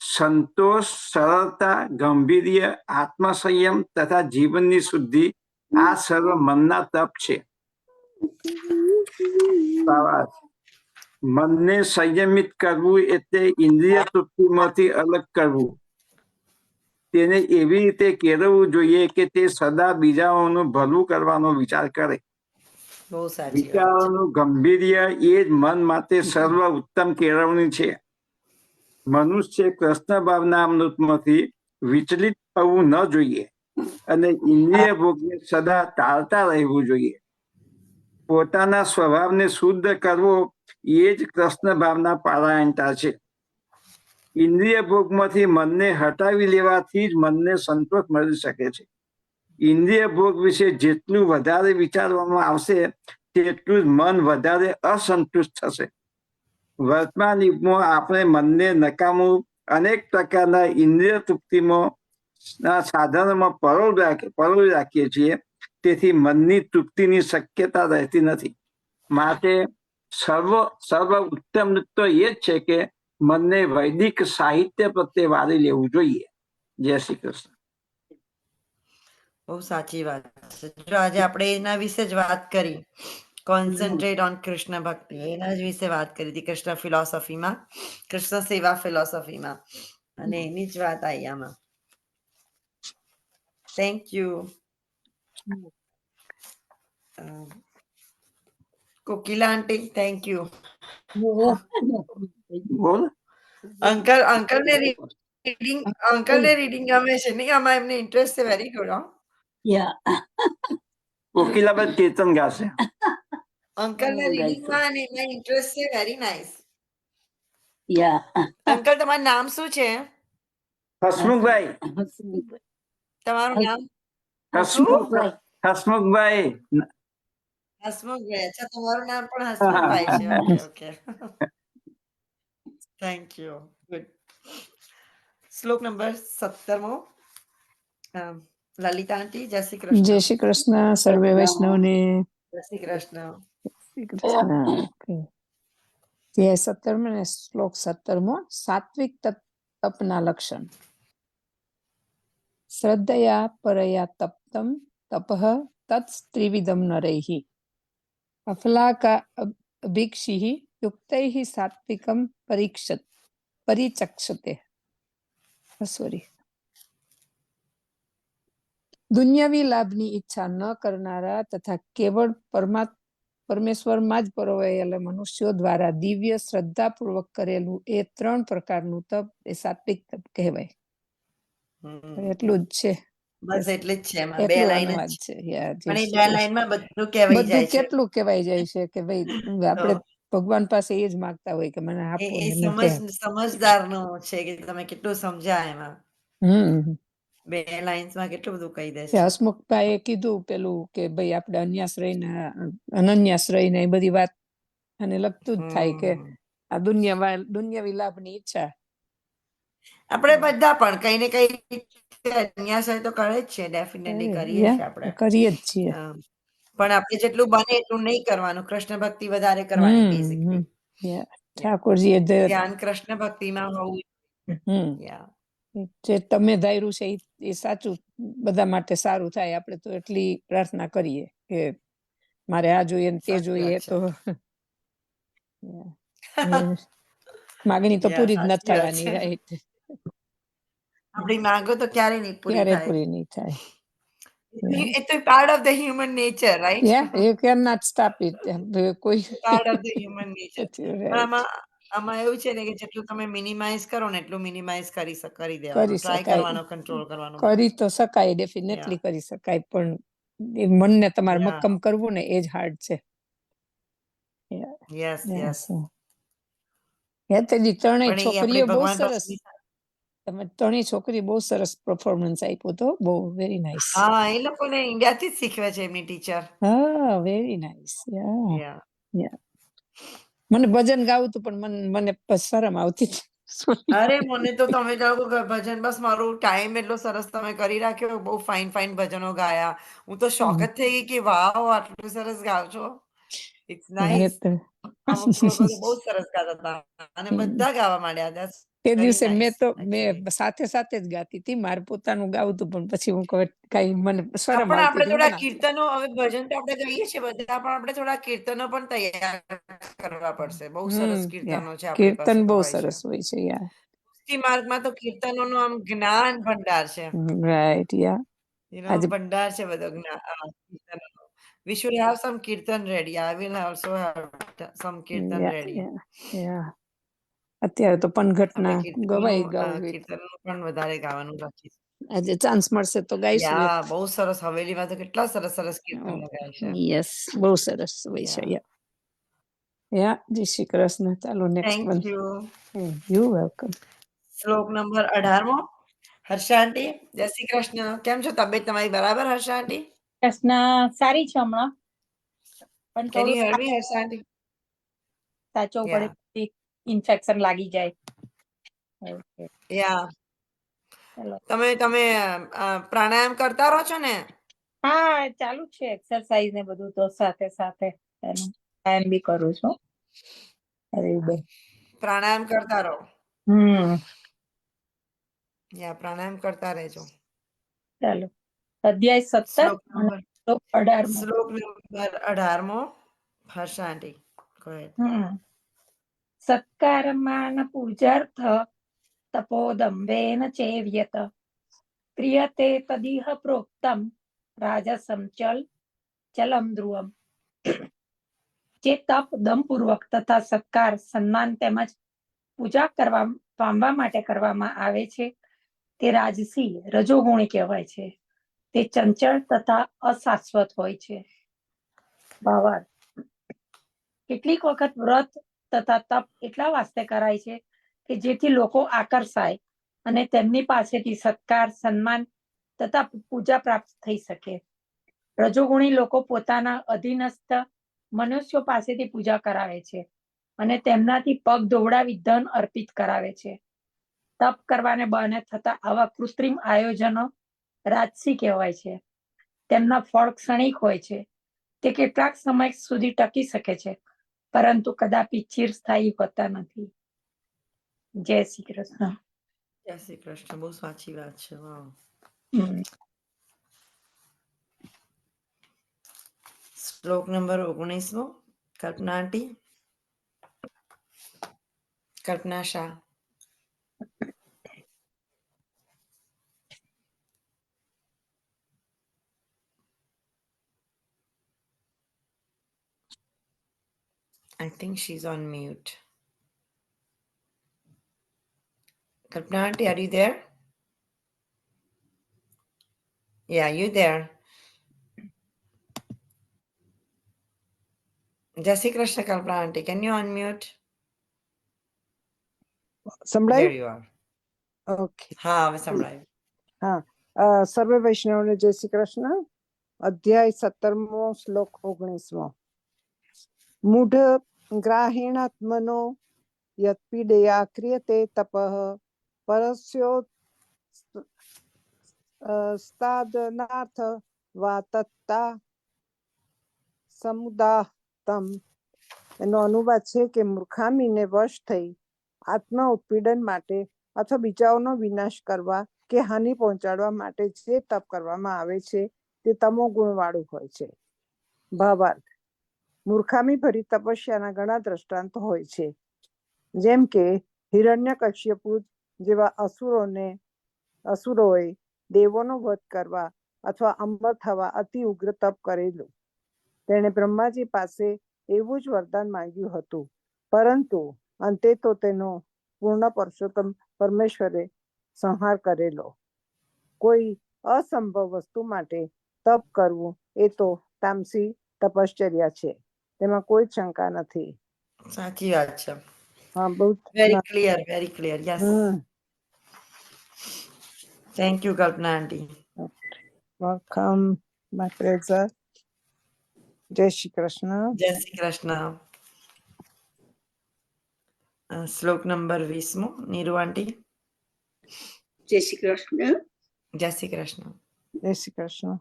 સંતોષ, સરળતા, ગંભીર્ય, આત્મસંયમ તથા જીવનની શુદ્ધિ આ સર્વ મનના તપ છે. ભાવાર્થ: મનને સંયમિત કરવું એટલે ઇન્દ્રિય તૃપ્તિમાંથી અલગ કરવું. તેને એવી રીતે કેળવવું જોઈએ કે તે સદા બીજાઓનું ભલું કરવાનો વિચાર કરે. બહુ સાચી વાત છે. વિચારોનું ગંભીર્ય એ જ મન માટે સર્વ ઉત્તમ કેળવણી છે. મનુષ્ય કૃષ્ણ ભાવના અમૃતમાંથી વિચલિત થવું ન જોઈએ અને ઇન્દ્રિય ભોગને સદા ટાળતા રહેવું જોઈએ. પોતાના સ્વભાવને શુદ્ધ કરવો એ જ કૃષ્ણ ભાવના પારાયણતા છે. ઇન્દ્રિય ભોગમાંથી મનને હટાવી લેવાથી જ મનને સંતોષ મળી શકે છે. ઇન્દ્રિય ભોગ વિશે જેટલું વધારે વિચારવામાં આવશે તેટલું જ મન વધારે અસંતુષ્ટ થશે. વર્તમાન યુગમાં આપણે મનને નકામું અનેક પ્રકારના ઇન્દ્રિય તૃપ્તિમાં સાધનોમાં પરોવી રાખીએ છીએ. તેથી મનની તૃપ્તિની શક્યતા રહેતી નથી. માટે સર્વ ઉત્તમ તો એ જ છે કે મનને વૈદિક સાહિત્ય પ્રત્યે વાળી લેવું જોઈએ. જય શ્રી કૃષ્ણ. બહુ સાચી વાત છે. જો આજે આપણે એના વિશે જ વાત કરી, કોન્સન્ટ્રેટ ઓન કૃષ્ણ ભક્તિ, એના જ વિશે વાત કરી હતી કૃષ્ણ ફિલોસોફીમાં, કૃષ્ણ સેવા ફિલોસોફીમાં, અને એની જ વાત આવી આમાં. Thank you. Kokila aunty, thank you. બોલ. અંકલને રીડિંગ ગમે છે નહીં? આમાં એમને ઇન્ટરેસ્ટ છે. Very good. કોકિલાબેન કીર્તન ગાશે. અંકલને રીડિંગમાં અને એમાં ઇન્ટરેસ્ટ છે. Very nice. અંકલ, તમારું નામ શું છે? હસમુખભાઈ. તમારું નામ? હસમુખભાઈ. હસમુખભાઈ. અચ્છા, તમારું નામ પણ હસમુખભાઈ છે. Okay okay. Thank you. Good. શ્લોક નંબર 17મો. લલિતા આંટી, જય શ્રી કૃષ્ણ. જય શ્રી કૃષ્ણ સર્વે વૈષ્ણવને. જય શ્રી કૃષ્ણ. શ્રી કૃષ્ણ. Okay. જે 17મો ને શ્લોક 17મો. સાત્વિક તપના લક્ષણ. શ્રદ્ધયા પરયા તપ્તમ તપઃ તત્ ત્રિવિધમ નરૈઃ અફલાકા અભિક્ષિઃ યુક્તૈઃ સાત્વિકમ પરિચક્ષતે. સોરી. દુન્યવી લાભની ઈચ્છા ન કરનારા તથા કેવળ પરમેશ્વરમાં જ પરોવાયેલા મનુષ્યો દ્વારા દિવ્ય શ્રદ્ધાપૂર્વક કરેલું એ 3 પ્રકારનું તપ એ સાત્વિક તપ કહેવાય. એટલું જ છે. બસ એટલે જ છે. એમાં બે એટલું લાઈન અનુવાદ જ છે. પણ એ બે લાઈનમાં બધું કહેવાય બધું જાય છે. કેટલું કહેવાય જાય છે કે ભાઈ આપણે ભગવાન પાસે એ જ માંગતા હોય કે મને આપો. એ સમજદારનો છે કે તમે કેટલું સમજ્યા એમાં. બે લાઇન્સમાં કેટલું બધું કહી દે છે. હસમુખભાઈ એ કીધું પેલું કે ભાઈ આપણે અનન્યાશ્રય ને એ બધી વાત અને લગતું જ થાય કે આ દુન્યવી લાભની ઈચ્છા આપણે બધા પણ કઈ ને કઈ અન્યાય તો કરે જ છે. ડેફિનેટલી કરીએ છીએ આપણે. કરીએ જ છીએ. પણ આપણે જેટલું બને એટલું નહીં કરવાનું. કૃષ્ણ ભક્તિ વધારે કરવાની. બેઝિકલી ઠાકોરજીએ ધ્યાન કૃષ્ણ ભક્તિમાં હોવું. જે તમે ધાર્યું છે એ સાચું બધા માટે સારું થાય. આપણે તો એટલી પ્રાર્થના કરીએ કે મારે આ જોઈએ ને તે જોઈએ તો માગણી તો પૂરી જ ન થવાની. રાઈટ. આપણી માંગો તો ક્યારે નહીં પૂરી નહીં થાય. It's a part of the human nature, right? Yeah, you cannot stop it. કોઈ part of the human nature. પણ આમાં એવું છે ને કે જેટલું તમે મિનિમાઇઝ કરો ને એટલું મિનિમાઇઝ કરી દેવાનું. ટ્રાય કરવાનો, કંટ્રોલ કરવાનો. કરી તો શકાય, ડેફિનેટલી કરી શકાય, પણ એ મનને તમારે મક્કમ કરવું ને એ જ હાર્ડ છે. Yes yes. ત્રણેય છોકરીઓ બહુ સરસ. તમે ત્રણેય છોકરી બહુ સરસ પરફોર્મન્સ આપ્યો તો. બહુ વેરી નાઇસ. હા, એ લોકોને ઇન્ડિયાથી જ શીખવે છે એમની ટીચર. હા, વેરી નાઇસ. મને ભજન ગાવું હતું પણ મને શરમ આવતી. અરે મને તો તમે કહો ભજન, બસ મારો ટાઈમ એટલો સરસ તમે કરી રાખ્યો. બહુ ફાઇન ભજનો ગાયા. હું તો શોક જ થઈ ગઈ કે વાવ, આટલું સરસ ગાવ છો. It's nice. તો અમુક લોકો તો બહુ સરસ ગાતા હતા અને બધા ગાવા માંડ્યા. That's તે very દિવસે મેં nice, તો actually. મેં સાથે સાથે જ ગાતી હતી, મારે પોતાનું ગાવતું, પણ પછી હું કહું કઈ મને હા, શરમ પણ આવતી આપણે હતી, થોડા હું ના કીર્તનો, હવે ભજન તો આપણે ગાઈએ છીએ બધા, પણ આપણે થોડા કીર્તનો પણ તૈયાર કરવા પડશે. બહુ સરસ કીર્તનો છે આપણી પાસે કીર્તન તો બહુ હોય છે. સરસ હોય છે. યા ભક્તિ માર્ગમાં તો કીર્તનોનું આમ જ્ઞાન ભંડાર છે. રાઈટ. યા આજે ભંડાર છે બધો કીર્તનોનો. We should have some kirtan ready. I will also have some kirtan ready. યા અત્યારે તો પનઘટના આપણે ગવાઈ ગાવું હોય. કીર્તનનું પણ વધારે ગાવાનું રાખીશું. આજે ચાન્સ મળશે તો ગાઈશું. યા બહુ સરસ, હવેલીમાં તો કેટલા સરસ સરસ કીર્તનો ગાય છે. યસ, બહુ સરસ હોય છે. યા જય શ્રી કૃષ્ણ. ચાલો next one. Thank you. You welcome. શ્લોક નંબર 18મો. હર્ષા આંટી, જય શ્રી કૃષ્ણ. કેમ છો? તબિયત તમારી બરાબર, હર્ષા આંટી? કૃષ્ણ સારી છે હમણાં, પણ Can you થોડું hear me, હર્ષા આંટી? સાચવવું Yeah. પડે, ઇન્ફેક્શન લાગી જાય. યા ચલો. તમે પ્રાણાયામ કરતા રહો છો ને? હા, ચાલુ છે એક્સરસાઇઝ ને બધું, તો સાથે સાથે એનું કાયમ બી કરું છું. હરીબેન. પ્રાણાયામ કરતા રહો. યા પ્રાણાયામ કરતા રહેજો. ચાલો, અધ્યાય 17 શ્લોક અને નંબર શ્લોક 18. શ્લોક નંબર 18મો. હર્ષા આંટી, go ahead. સત્કારમાન પૂજાર્થ તપોદંભેન ચેવ્યત ક્રિયતે તદિહ પ્રોક્તમ રાજસમ ચલમ ધ્રુવમ. જે તપ દમપૂર્વક તથા સત્કાર, સન્માન તેમજ પૂજા પામવા માટે કરવામાં આવે છે તે રાજસી રજોગુણી કહેવાય છે. તે ચંચળ તથા અશાશ્વત હોય છે. ભાવાર્થ. કેટલીક વખત વ્રત તથા તપ એટલા વાસ્તે કરાય છે કે જેથી લોકો આકર્ષાય અને તેમની પાસેથી સત્કાર, સન્માન તથા પૂજા પ્રાપ્ત થઈ શકે. રજોગુણી લોકો પોતાના અધીનસ્થ મનુષ્યો પાસેથી પૂજા કરાવે છે અને તેમનાથી પગ ધોવડાવી ધન અર્પિત કરાવે છે. તપ કરવાને બહાને થતા આવા કૃત્રિમ આયોજનો રાજસી કહેવાય છે. તેમના ફળ ક્ષણિક હોય છે. તે કેટલાક સમય સુધી ટકી શકે છે, પરંતુ કદાપી ચિરસ્થાયી હોતા નથી. જય શ્રી કૃષ્ણ. જય શ્રી કૃષ્ણ. બહુ સાચી વાત છે. વાહ. શ્લોક નંબર 19મો. Kalpana aunty, Kalpana Shah. I think she's on mute. Kalpana aunty, are you there? Yeah, you there? Jai Shri Krishna, Kalpana aunty. Can you unmute? There સંભળાયું? you are. Okay. હા, હવે સંભળાયું. હા, સર્વે વૈષ્ણવને જય શ્રી કૃષ્ણ. અધ્યાય 17મો, શ્લોક 19મો. મૂઢ ગ્રાહીણાત્મનો યત્પીડયા ક્રિયતે તપઃ પરસ્યોસ્તાદનાર્થ વા તત્તા સમુદાહતમ. એનો અનુવાદ છે કે મૂર્ખામીને વશ થઈ આત્મા ઉત્પીડન માટે અથવા બીજાઓનો વિનાશ કરવા કે હાનિ પહોંચાડવા માટે જે તપ કરવામાં આવે છે તે તમો ગુણવાળું હોય છે. ભાવાર્થ. મૂર્ખામી ભરી તપસ્યાના ઘણા દ્રષ્ટાંતો હોય છે. જેમ કે હિરણ્યકશ્યપુ જેવા અસુરોએ દેવોનો વધ કરવા અથવા અમર થવા અતિ ઉગ્ર તપ કરેલું. તેણે બ્રહ્માજી પાસે એવું જ વરદાન માંગ્યું હતું, પરંતુ અંતે તો તેનો પૂર્ણ પુરુષોત્તમ પરમેશ્વરે સંહાર કરેલો. કોઈ અસંભવ વસ્તુ માટે તપ કરવું એ તો તામસી તપશ્ચર્યા છે, તેમાં કોઈ શંકા નથી. સાચી વાત છે. હા, બહુ Very clear, very clear. Yes. Hmm. Thank you, Kalpana aunty. Welcome my pleasure. જય શ્રી કૃષ્ણ. જય શ્રી કૃષ્ણ. શ્લોક નંબર 20મો. નીરુ આંટી, જય શ્રી કૃષ્ણ. જય શ્રી કૃષ્ણ. જય શ્રી કૃષ્ણ.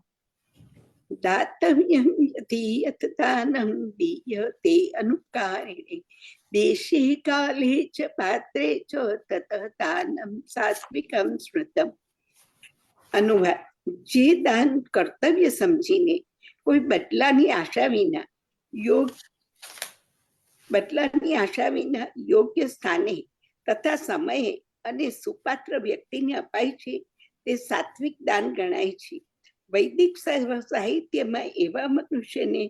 દાતવ્યં યથીયત દાनं દીયતે અનુકારિણે દેશે કાલે ચ પાત્રે ચ તત દાનમ સાત્વિકમ સ્મૃતમ. અનુવાદ: જે દાન કર્તવ્ય સમજીને કોઈ બદલાની આશા વિના યોગ્ય સ્થાને તથા સમયે અને સુપાત્ર વ્યક્તિને અપાય છે તે સાત્વિક દાન ગણાય છે. વૈદિક સાહિત્યમાં એવા મનુષ્યને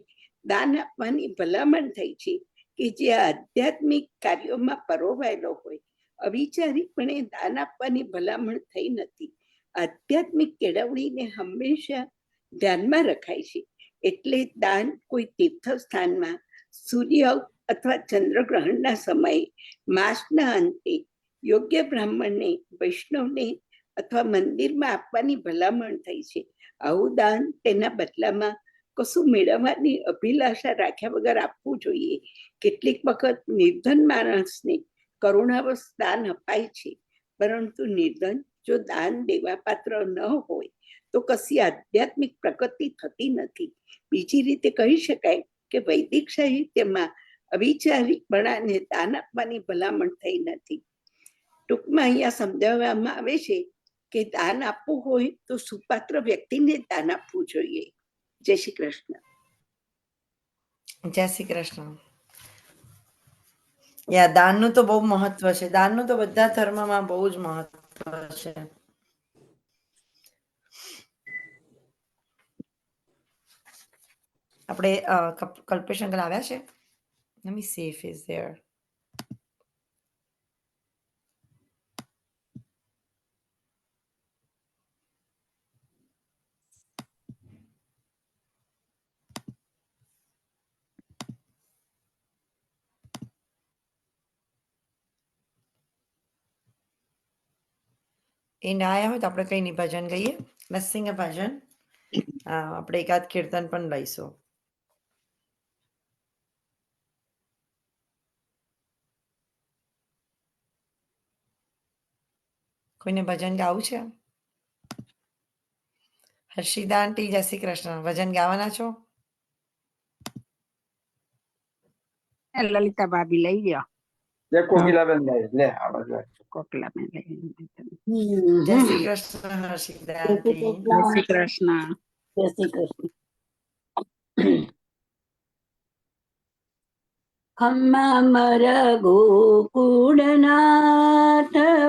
દાન આપવાની ભલામણ થઈ છે કે જે આધ્યાત્મિક કાર્યોમાં પરોવાયેલો હોય. અવિચારિકપણે દાન આપવાની ભલામણ થઈ નથી. આધ્યાત્મિક કેળવણીને હંમેશા ધ્યાનમાં રખાય છે. એટલે દાન કોઈ તીર્થ સ્થાનમાં, સૂર્ય અથવા ચંદ્રગ્રહણના સમયે, માસના અંતે યોગ્ય બ્રાહ્મણને, વૈષ્ણવને અથવા મંદિરમાં આપવાની ભલામણ થઈ છે. આવું દાન તેના બદલામાં કશું મેળવવાની અભિલાષા રાખ્યા વગર આપવું જોઈએ. કેટલીક વખત નિર્ધન માણસને કરુણાવશ દાન અપાય છે, પરંતુ નિર્ધન જો દાન દેવા પાત્ર ન હોય તો કશી આધ્યાત્મિક પ્રગતિ થતી નથી. બીજી રીતે કહી શકાય કે વૈદિક સાહિત્યમાં અવિચારિકપણાને દાન આપવાની ભલામણ થઈ નથી. ટૂંકમાં અહીંયા સમજાવવામાં આવે છે કે દાન આપવું હોય તો સુપાત્ર વ્યક્તિને દાન આપવું જોઈએ. જય શ્રી કૃષ્ણ. જય શ્રી કૃષ્ણ. દાનનું તો બહુ મહત્વ છે. દાનનું તો બધા ધર્મમાં બહુ જ મહત્વ છે. આપણે કલ્પેશ અંકલ આવ્યા છે. Let me see if he's there. એ ના આવ્યા હોય તો આપણે કઈ નહીં, ભજન ગઈએ. Let's sing a ભજન. આપણે એકાદ કીર્તન પણ લઈશું. કોઈને ભજન ગાવું છે? હર્ષિદા આંટી, જય શ્રી કૃષ્ણ. ભજન ગાવાના છો? લલિતા ભાભી લઈ ગયો. કોકિલાબેન લે આ બાજુ. કોકલાબેન લઈ જય શ્રી કૃષ્ણ હર્ષિદા આંટી. જય શ્રી કૃષ્ણ. જય શ્રી કૃષ્ણ. ખમ્મા મર ગોકુળનાથ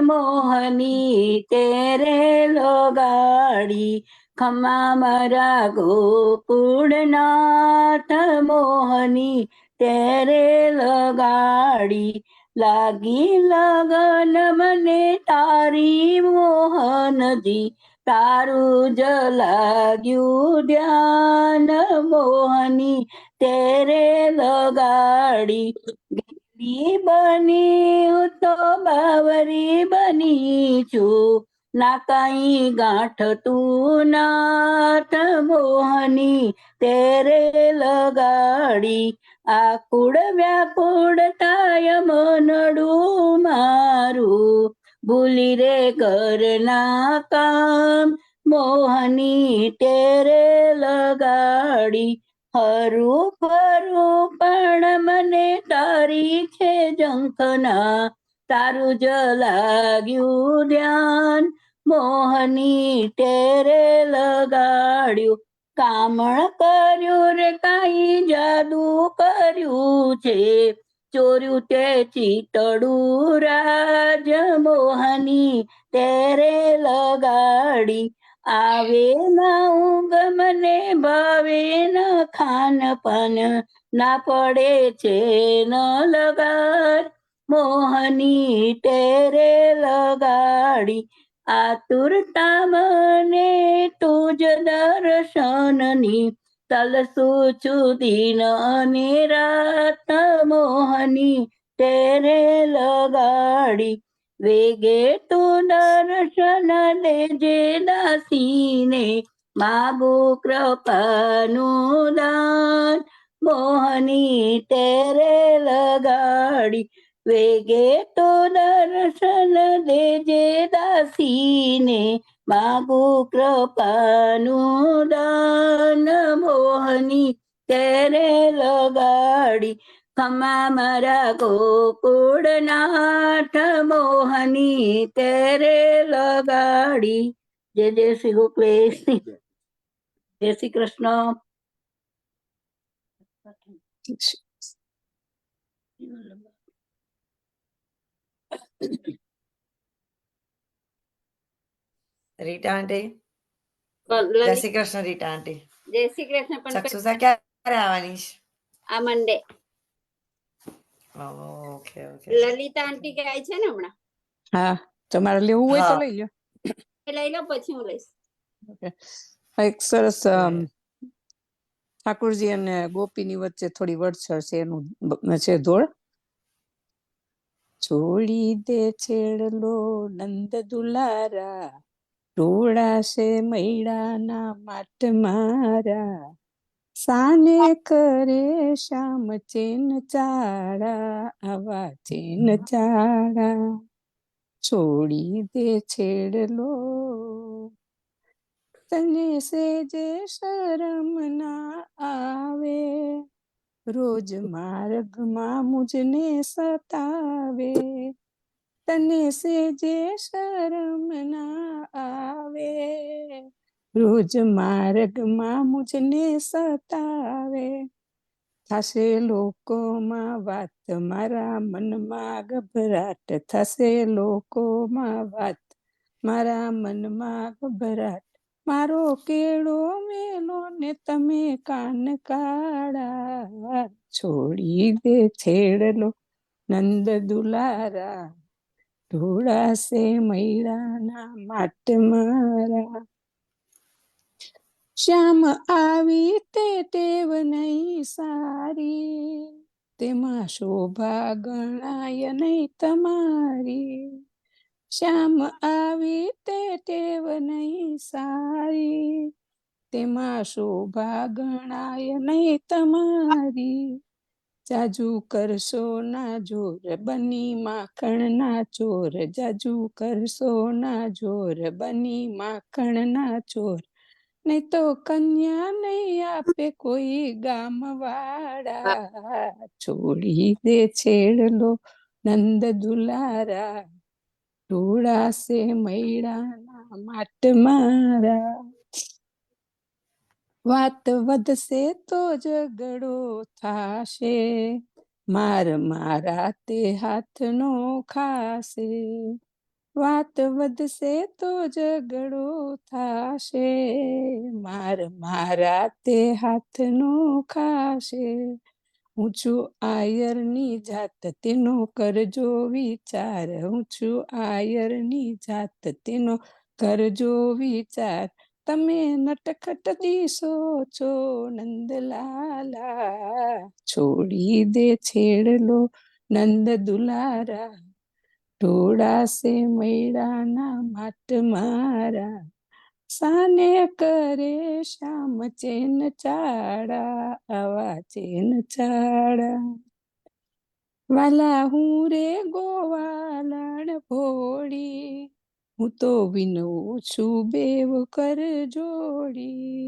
મોહની તેરે લોગાડી. ખમ્મા મરા ગોકુળનાથ મોહની તેરે લગાડી. લાગી લગન મને તારી મોહનજી, તારું જ લાગ્યું ધ્યાન મોહની તેરે લગાડી. ગીરી બની હું તો બાવરી બની છું, ના કઈ ગાંઠ તું નાથ મોહની તેરે લગાડી. આકુળ વ્યાકુળ થાય મનડું મારું, ભૂલી રે ઘરના કામ મોહની તેરે લગાડી. હરું ફરું પણ મને તારી છે ઝંખના, તારું જ લાગ્યું ધ્યાન મોહની તેરે લગાડ્યું. કામણ કર્યું રે કાંઈ જાદુ કર્યું છે, ચોર્યું તે ચિતડું રાજ મોહની તેરે લગાડી. આવે ના ઊંઘ મને ભાવે ના ખાન પાન, ના પડે છે ન લગાર મોહની તેરે લગાડી. આતુરતા મને તુજ દર્શનની, તલસું છું દિન અને રાત મોહની તેરે લગાડી. વેગે તું દર્શન દેજે દાસીને, માગુ કૃપાનું દાન મોહની તેરે લગાડી. વેગે તો દર્શન દેજે દાસીને, માગુ કૃપાનું દાન મોહની તેરે લગાડી, ખમા મારા ગોકુળનાથ મોહની તેરે લગાડી. જય જય શ્રી ગોકુલેશ. જય શ્રી કૃષ્ણ. રીટા આંટી, લલિત, જય શ્રી કૃષ્ણ રીટા આંટી. જય શ્રી કૃષ્ણ. પણ ચક્ષુષા ક્યારે આવવાની છે? આ મંડે ઓકે ઓકે. લલિતા આંટી ગાય છે ને હમણાં. હા, તમારે લેવું હોય તો હા. લઈ લો. લઈ લો, પછી હું લઈશ. Okay. એક સરસ ઠાકોરજી અને ગોપીની વચ્ચે થોડી વડછળ છે, એનું છે ધોળ. છોડી દે છેડલો નંદ દુલારા, ઢોળાશે મૈડાના માટ મારા, સાને કરે શ્યામ ચેન ચાળા, આવા ચેન ચાળા. છોડી દે છેડલો તને સેજે શરમ ના આવે, રોજ માર્ગમાં મુજને સતાવે, તને સેજે શરમ ના આવે, રોજ માર્ગમાં મુજને સતાવે. થશે લોકોમાં વાત મારા મનમાં ગભરાટ, થશે લોકોમાં વાત મારા મનમાં ગભરાટ, મારો કેળો મેલો ને તમે કાન કાળા. છોડી દે છેડલો નંદ દુલારા, ઢોળાશે મૈડાના માટ મારા. શ્યામ આવી તે ટેવ નહીં સારી, તેમાં શોભા ગણાય નહીં તમારી. શ્યામ આવી તે ટેવ નહીં સારી, તેમાં શોભા ગણાય નહીં તમારી. જાજુ કરશો ના જોર બની માખણ ના ચોર, જાજુ કરશો ના જોર બની માખણ ના ચોર, નહીં તો કન્યા નહીં આપે કોઈ ગામ વાળા. છોડી દે છેડલો નંદ દુલારા, ઢોળાશે મૈડાના માટ મારા. વાત વધશે તો ઝઘડો થાશે, માર મારા તે હાથનો ખાશે. વાત વધશે તો ઝઘડો થાશે, માર મારા તે હાથનો ખાશે. ઊંચું આયરની જાત તેનો કરજો વિચાર, ઊંચું આયરની જાત તેનો કરજો વિચાર, તમે નટખટ દીશો છો નંદલાલા. છોડી દે છેડલો નંદ દુલારા, ઢોળાશે મૈડાના માટ મારા, સાને કરે શ્યામ ચેન ચાળા, આવા ચેન ચાળા. વાલા હું રે ગોવાલણ ભોળી, હું તો વિનવું છું બેવ કર જોડી.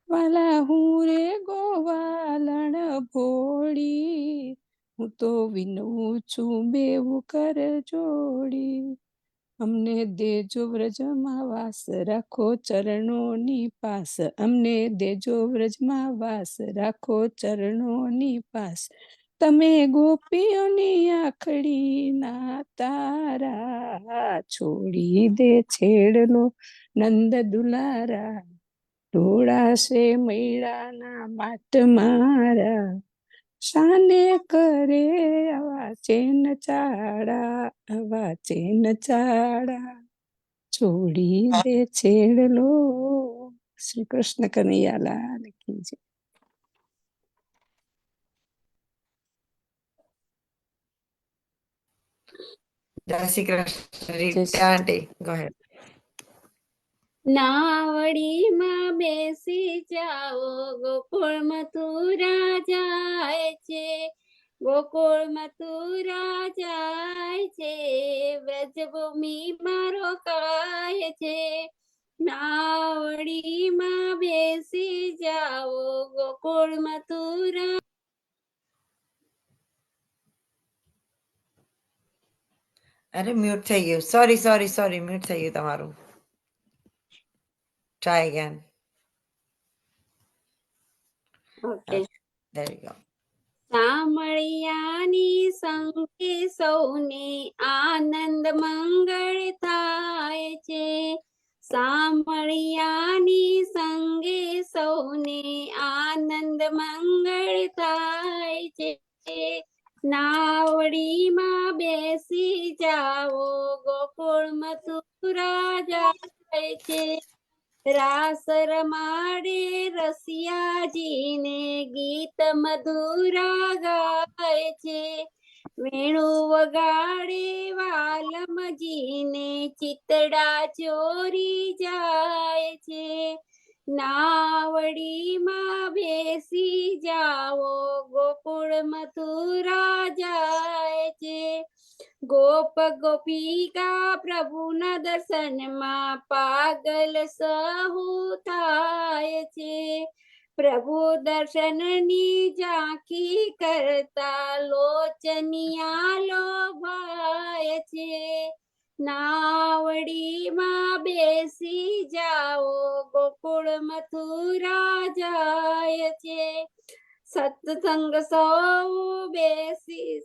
વાલા હું રે ગોવાલણ ભોળી, હું તો વિનવું છું બેવ કર જોડી. અમને દેજો વ્રજમાં વાસ રાખો ચરણોની પાસ, અમને દેજો વ્રજમાં વાસ રાખો ચરણોની પાસ. તમે ગોપીઓની આખડી ના તારા. છોડી દે છેડલો નંદ દુલારા, ઢોળાશે મૈડાના માટ મારા. શાને કરે આવા ચેન ચાળા, આવા ચેન ચાળા. છોડી દે છેડલો. શ્રી કૃષ્ણ કનૈયા લાલ કી જય. જય શ્રી કૃષ્ણ રીટા આંટી, ગો અહેડ. નાવડીમાં બેસી જાઓ, ગોકુળ મથુરા જાય છે, ગોકુળ મથુરા જાય છે, વ્રજભૂમિ મારો કાય છે. નાવડીમાં બેસી જાઓ, ગોકુળ મથુરા. અરે મ્યુટ થઈ ગયું. સોરી મ્યુટ થઈ ગયું તમારું. Try again. Okay. There you go. સામળિયાની સંગે સૌને આનંદ મંગળ થાય છે. સામળિયાની સંગે સૌને આનંદ મંગળ થાય છે. નાવડીમાં બેસી જાઓ ગોકુળ મથુરા જાય છે. રાસ રમાડે રસિયાજીને ગીત મધુરા ગાય છે. વેણુ વગાડે વાલમજીને ચિતડા ચોરી જાય છે. નાવડીમાં બેસી જાઓ ગોકુળ મથુરા જાય છે. ગોપ ગોપિકા પ્રભુના દર્શનમાં પાગલ સહુ થાય છે. પ્રભુ દર્શનની ઝાંખી કરતા લોચનિયા લોભાય છે. નાવડીમાં બેસી જાઓ ગોકુળ મથુરા જાય છે.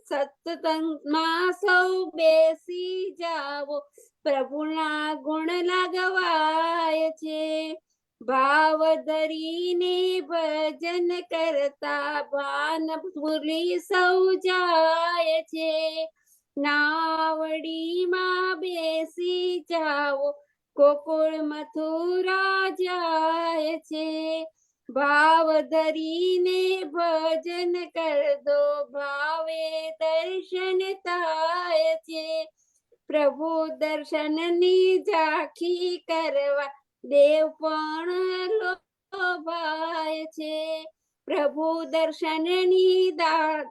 સત્સંગમાં સૌ બેસી જાઓ પ્રભુના ગુણ લાગવાય છે. ભાવ ધરીને ભજન કરતા ભાન ભૂલી સૌ જાય છે. નાવડીમાં બેસી જાઓ ગોકુળ મથુરા જાય છે. ભાવ ધરીને ભજન કરદો ભાવે દર્શન થાય છે. પ્રભુ દર્શનની ઝાંખી કરવા દેવ પણ લોભાય છે. પ્રભુ દર્શનની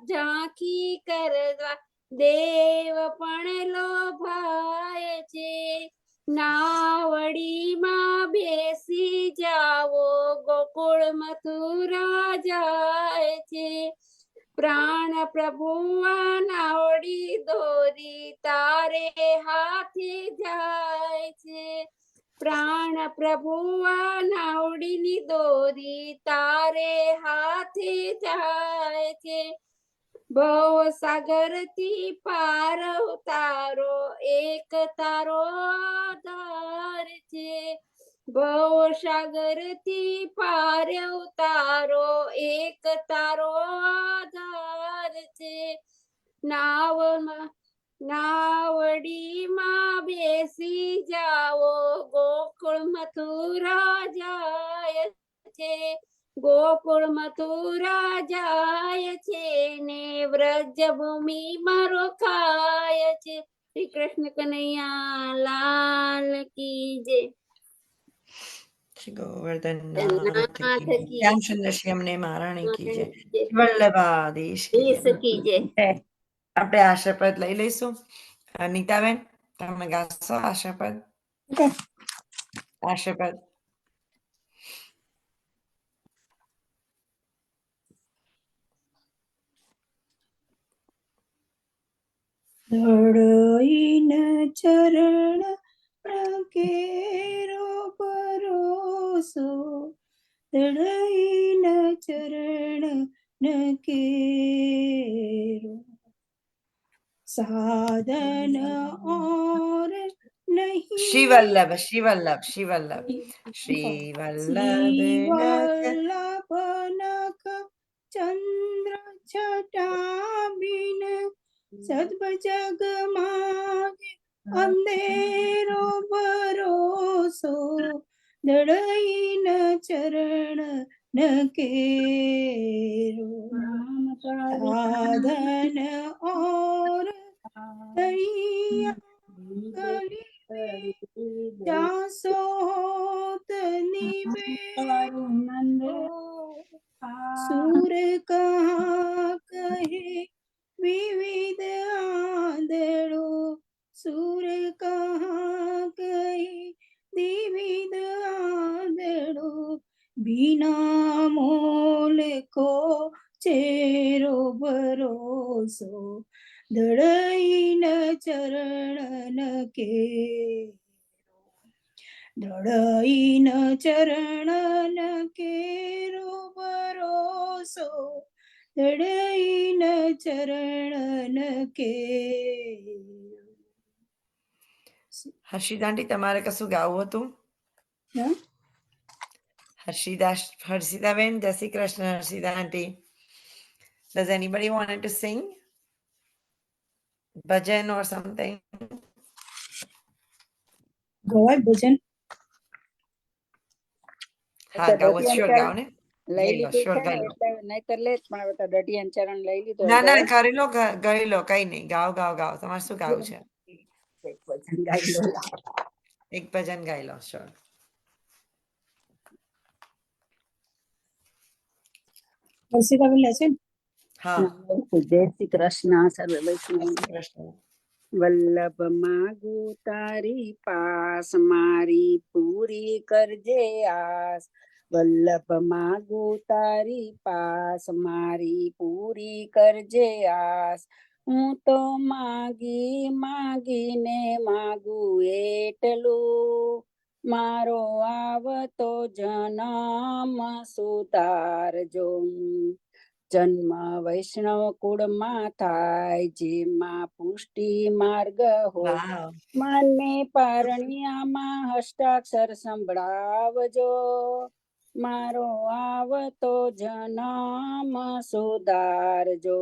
ઝાંખી કરવા દેવ પણ લોભાય છે. નાવડીમાં બેસી જાઓ ગોકુળ મથુરા જાય છે. પ્રાણ પ્રભુઆ નાવડી દોરી તારે હાથે જાય છે. પ્રાણ પ્રભુઆ નાવડીની દોરી તારે હાથે જાય છે. ભવ સાગરથી પાર તારો એક તારો આધાર છે. ભવ સાગરથી પાર તારો એક તારો આધાર છે. નાવડીમાં બેસી જાઓ ગોકુળ મથુરા જાય છે. ગોકુળ મથુરા જાય છે ને વ્રજ ભૂમિમાં રોકાય છે. શ્રી કૃષ્ણ કનૈયા લાલ કી જય. શ્રી ગોવર્ધન નાથ કી શ્યામ સુંદર શ્રી અમને મહારાણી કી જય. વલ્લભાધીશ કી જય. દેશ કી જય. આપણે આશીર્વાદ લઈ લઈશું. નીતાબેન તમે ગાશો આશીર્વાદ? આશીર્વાદ. ધડઈના ચરણ કેરો પરોસો, ધડઈના ચરણ કેરો સાધન ઓર નહીં. શ્રી વલ્લભ શ્રી વલ્લભ શ્રી વલ્લભ શ્રી વલ્લભ વલ્લભનખ ચંદ્ર છટા બિન સદબ જગમાં અંધેરો ભરોસો, દળઈન ચરણ નકેરો સાધન ઓર દૈયા જાસો નિબે सूर कहाँ कहे विविध आंधड़ो, सूर कहाँ कहे विविध आंधड़ो भी ના મોલકો ચેરો ભરોસો દળઈન ચરણ કે દળઈન ચરણ કેરો ભરોસો દળઈન ચરણ કે હર્ષિતા આંટી તમારે કશું ગાવું હતું? હા? હર્ષિતાબેન, જય શ્રી કૃષ્ણ. હર્ષિતા આંટી, does anybody wanted to sing bhajan or something? ગવાય ભજન હા, ગાવો, શ્યોર, ગાઓ ને. લઈ ગાઈ લો, લીધું શ્યોર, છે ને ગાઈ લો. એટલે નહીતર લે જ, પણ હવે તો દઢિયાન ચરણ લઈ લીધો ના ના, એટલે કરી લો, ગાઈ લો, કઈ નહીં, ગાઓ ગાઓ ગાઓ. તમારે શું ગાવું છે? એક ભજન ગાઈ લો. એક ભજન ગાઈ લો, શ્યોર. હર્ષિતાબેન લે છે ને? હા, જય શ્રી કૃષ્ણ સર્વે જય વૈષ્ણવ. શ્રી કૃષ્ણ. વલ્લભ માગુ તારી પાસ મારી પૂરી કરજે આસ. વલ્લભ માગુ તારી પાસ મારી પૂરી કરજે આસ. હું તો માગીને માગું એટલું મારો આવતો જન્મ સુધારજો. જન્મ વૈષ્ણવ કુળમાં થાય જેમાં પુષ્ટિ માર્ગ હોય. વાવ. મને પરણિયામાં હસ્તાક્ષર સંભળાવજો મારો આવતો જન્મ સુધારજો.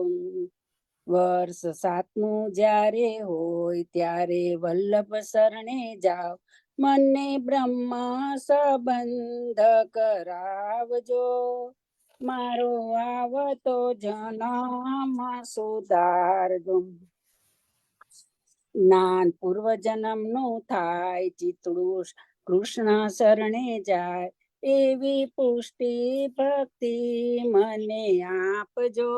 વર્ષ 7મું જ્યારે હોય ત્યારે વલ્લભ શરણે જાવ મને બ્રહ્મ સંબંધ કરાવજો મારો આવતો જન્મ સુધારજો. જ્ઞાન પૂર્વ જન્મનું થાય ચિતડું કૃષ્ણ શરણે જાય એવી પુષ્ટિ ભક્તિ મને આપજો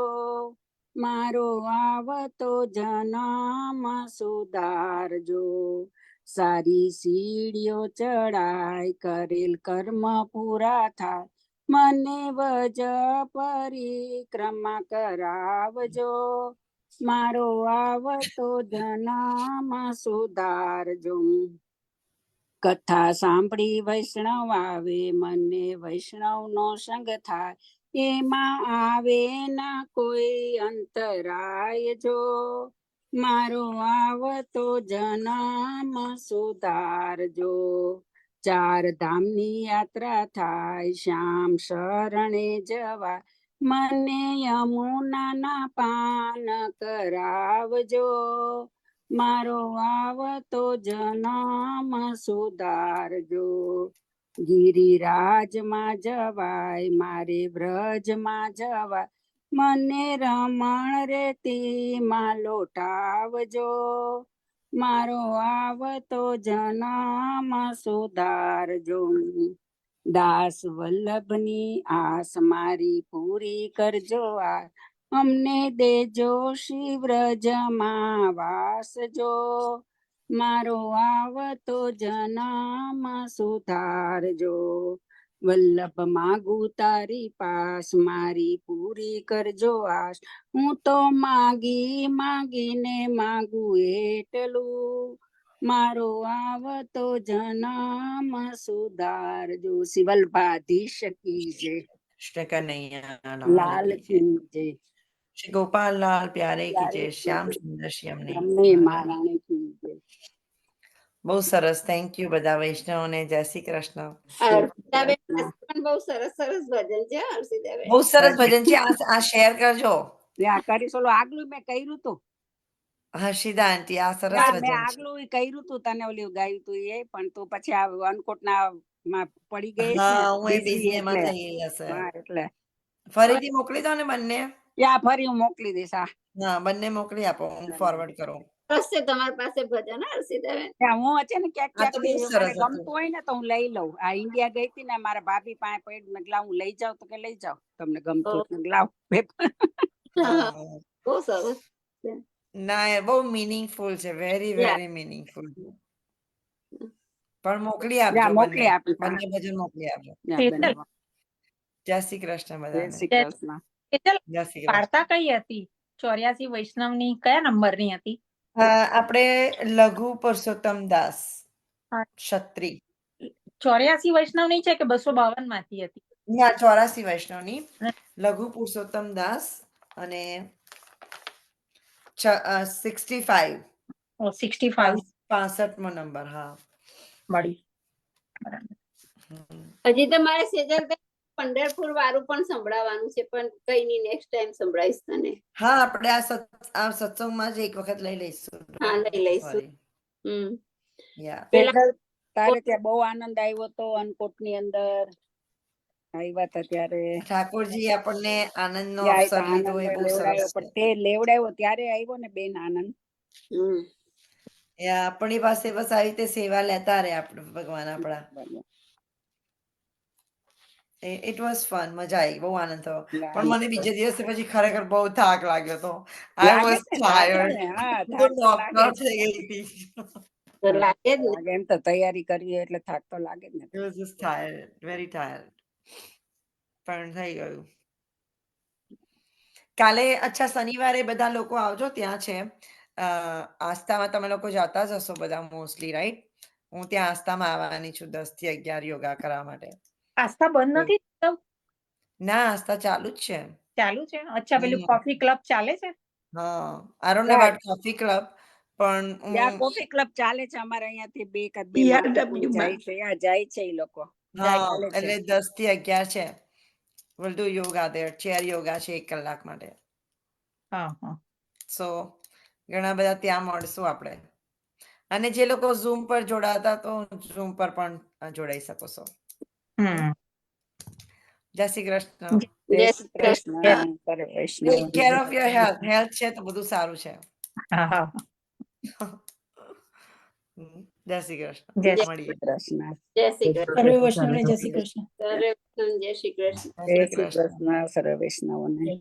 મારો આવતો જન્મ સુધારજો. સારી સીડીઓ ચડાય કરેલ કર્મ પૂરા થાય મને વજ પરિક્રમા કરાવજો મારો આવતો જન્મ સુધારજો. કથા સાંભળી વૈષ્ણવ આવે મને વૈષ્ણવનો સંગ થાય એમાં આવે ના કોઈ અંતરાય જો મારો આવતો જન્મ સુધારજો. 4 ધામની યાત્રા થાય શ્યામ શરણે જવા મને યમુનાના પાન કરાવજો મારો આવતો જન્મ સુધારજો. ગિરિરાજમાં જવાય મારે વ્રજમાં જવાય મને રમણ રેતીમાં લોટાવજો મારો આવતો જન્મ સુધારજો. દાસ વલ્લભની આસ મારી પૂરી કરજો આ અમને દેજો શિવ્રજમાં વાસજો મારો આવતો જન્મ સુધારજો. વલ્લભ માગુ તારી પાસ મારી પૂરી કરજો આસ હું તો માગીને માગું એટલું મારો આવતો જન્મ સુધારજો. શિવલભાધીશ કી જય. કૃષ્ણ કનૈયા લાલ કી જય. શ્રી ગોપાલ લાલ પ્યારે કી જય. શ્યામ સુંદર શ્યામને તમને મહારાણી કી જય. બહુ સરસ. થેન્ક યુ બધા વૈષ્ણવને. જય શ્રી કૃષ્ણ. હર્ષિતાબેન પાસે પણ બહુ સરસ સરસ ભજન છે હર્ષિતાબેન. બહુ સરસ ભજન છે. આ શેર કરજો આ કરીશ ઓલું આગલું મેં કર્યું તું હર્ષિતા આંટી. આ સરસ મેં ભજન છે. આગલું કર્યું તું તને ઓલું ગાયું તું એ પણ તું પછી આ અનકોટના માં પડી ગઈ ને હા, હું એ busy busy એમાં એટલે. થઈ ગઈ હશે. હા એટલે ફરીથી મોકલી દો ને બંને. યા ફરી હું મોકલી દઈશ. હા, બંને મોકલી આપો. હું ફોરવર્ડ કરું. સરસ છે તમારી પાસે ભજન હર્ષિતાબેન. હું છે ને ક્યાંક આ તો બહુ ક્યાંક સરસ મને હતું. ગમતું હોય ને તો હું લઈ લઉં. આ ઇન્ડિયા ગઈ હતી ને મારા ભાભી પાસે પડી મેં કીધું હું લઈ જાઉં તો કે લઈ જાઓ તમને ગમતું હોય તો. લાવ હા. બહુ સરસ. ના, એ બહુ મિનિંગફુલ છે. Very very meaningful. પણ મોકલી આપજો બંને. મોકલી આપીશ. બંને ભજન મોકલી આપજો. બંને જય શ્રી કૃષ્ણ જય બધાને. શ્રી કૃષ્ણ. કિંજલ, જય શ્રી કૃષ્ણ. વાર્તા કઈ હતી? 84 વૈષ્ણવની કયા નંબરની હતી? આપણે લઘુ પુરુષોત્તમ દાસ હા. ક્ષત્રિય 84 વૈષ્ણવની છે કે 252 માંથી હતી? ના 84 વૈષ્ણવની લઘુ પુરુષોત્તમ દાસ અને 65 65મો નંબર. હા મળી. હજી તો મારે સેજલ પંઢરપુર વાળું પણ સંભળાવવાનું છે, પણ કઈ નહીં, નેક્સ્ટ ટાઈમ સંભળાવીશ તને. હા આપણે આ સત્સંગમાં જ એક વખત લઈ લઈશું. હા, લઈ લઈશું. Sorry. હમ Yeah. સેજલ, તારે ત્યાં બહુ આનંદ આવ્યો તો અનકોટની અંદર આવ્યા હતા ત્યારે. ઠાકોરજી આપણને આનંદનો ત્યાં અવસર આનંદ લીધો એ બહુ લેવડાયો, સરસ પણ છે. તે લેવડાયો ત્યારે આવ્યો ને બેન આનંદ. હમ આપણી પાસે બસ આવી રીતે સેવા લેતા રહે આપણે ભગવાન આપણા. It was fun. મજા આવી, બહુ આનંદ થયો. પણ મને બીજે દિવસે પછી ખરેખર બહુ થાક લાગ્યો હતો. આઈ લાગે વોઝ ને, થાક ટાયર્ડ. ને, હા, હું થાક તો લાગે નોકઆઉટ જ. થઈ ગઈ હતી. તો લાગે જ ને. લાગે, એમ તો તૈયારી કરીએ એટલે થાક તો લાગે જ ને. I was just tired, very tired. પણ થઈ ગયું. કાલે અચ્છા શનિવારે બધા લોકો આવજો, ત્યાં છે આસ્થામાં. તમે લોકો જતા જ હશો બધા મોસ્ટલી, રાઈટ? હું ત્યાં આસ્થામાં આવવાની છું 10 થી 11 યોગા કરવા માટે. આસ્થા બંધ નથી થતું? ના, આસ્થા ચાલુ જ છે. ચાલુ છે? અચ્છા, પેલું કોફી ક્લબ ચાલે છે? હા, I don't know about coffee club, પણ ત્યાં કોફી ક્લબ ચાલે છે અમારે અહીંયાથી 2 કે 2 ERW જાય છે. આ જાય છે એ લોકો. હા, ચાલે છે. એટલે 10 થી 11 છે. We'll do yoga there. Chair yoga છે 1 કલાક માટે. હા હા. સો ઘણા બધા ત્યાં મળશું આપણે. અને જે લોકો ઝૂમ પર જોડાતા, તો ઝૂમ પર પણ જોડાઈ શકો છો. જય શ્રી કૃષ્ણ. જય શ્રી કૃષ્ણ. સર્વે વૈષ્ણવ. Take care of your health. Health છે તો બધું સારું છે. હા હા. જય શ્રી કૃષ્ણ. જય જય મળીએ. શ્રી કૃષ્ણ. જય શ્રી કૃષ્ણ. સર્વે વૈષ્ણવને જય શ્રી કૃષ્ણ. સર્વે વૈષ્ણવ જય શ્રી કૃષ્ણ. જય શ્રી કૃષ્ણ સર્વે વૈષ્ણવને.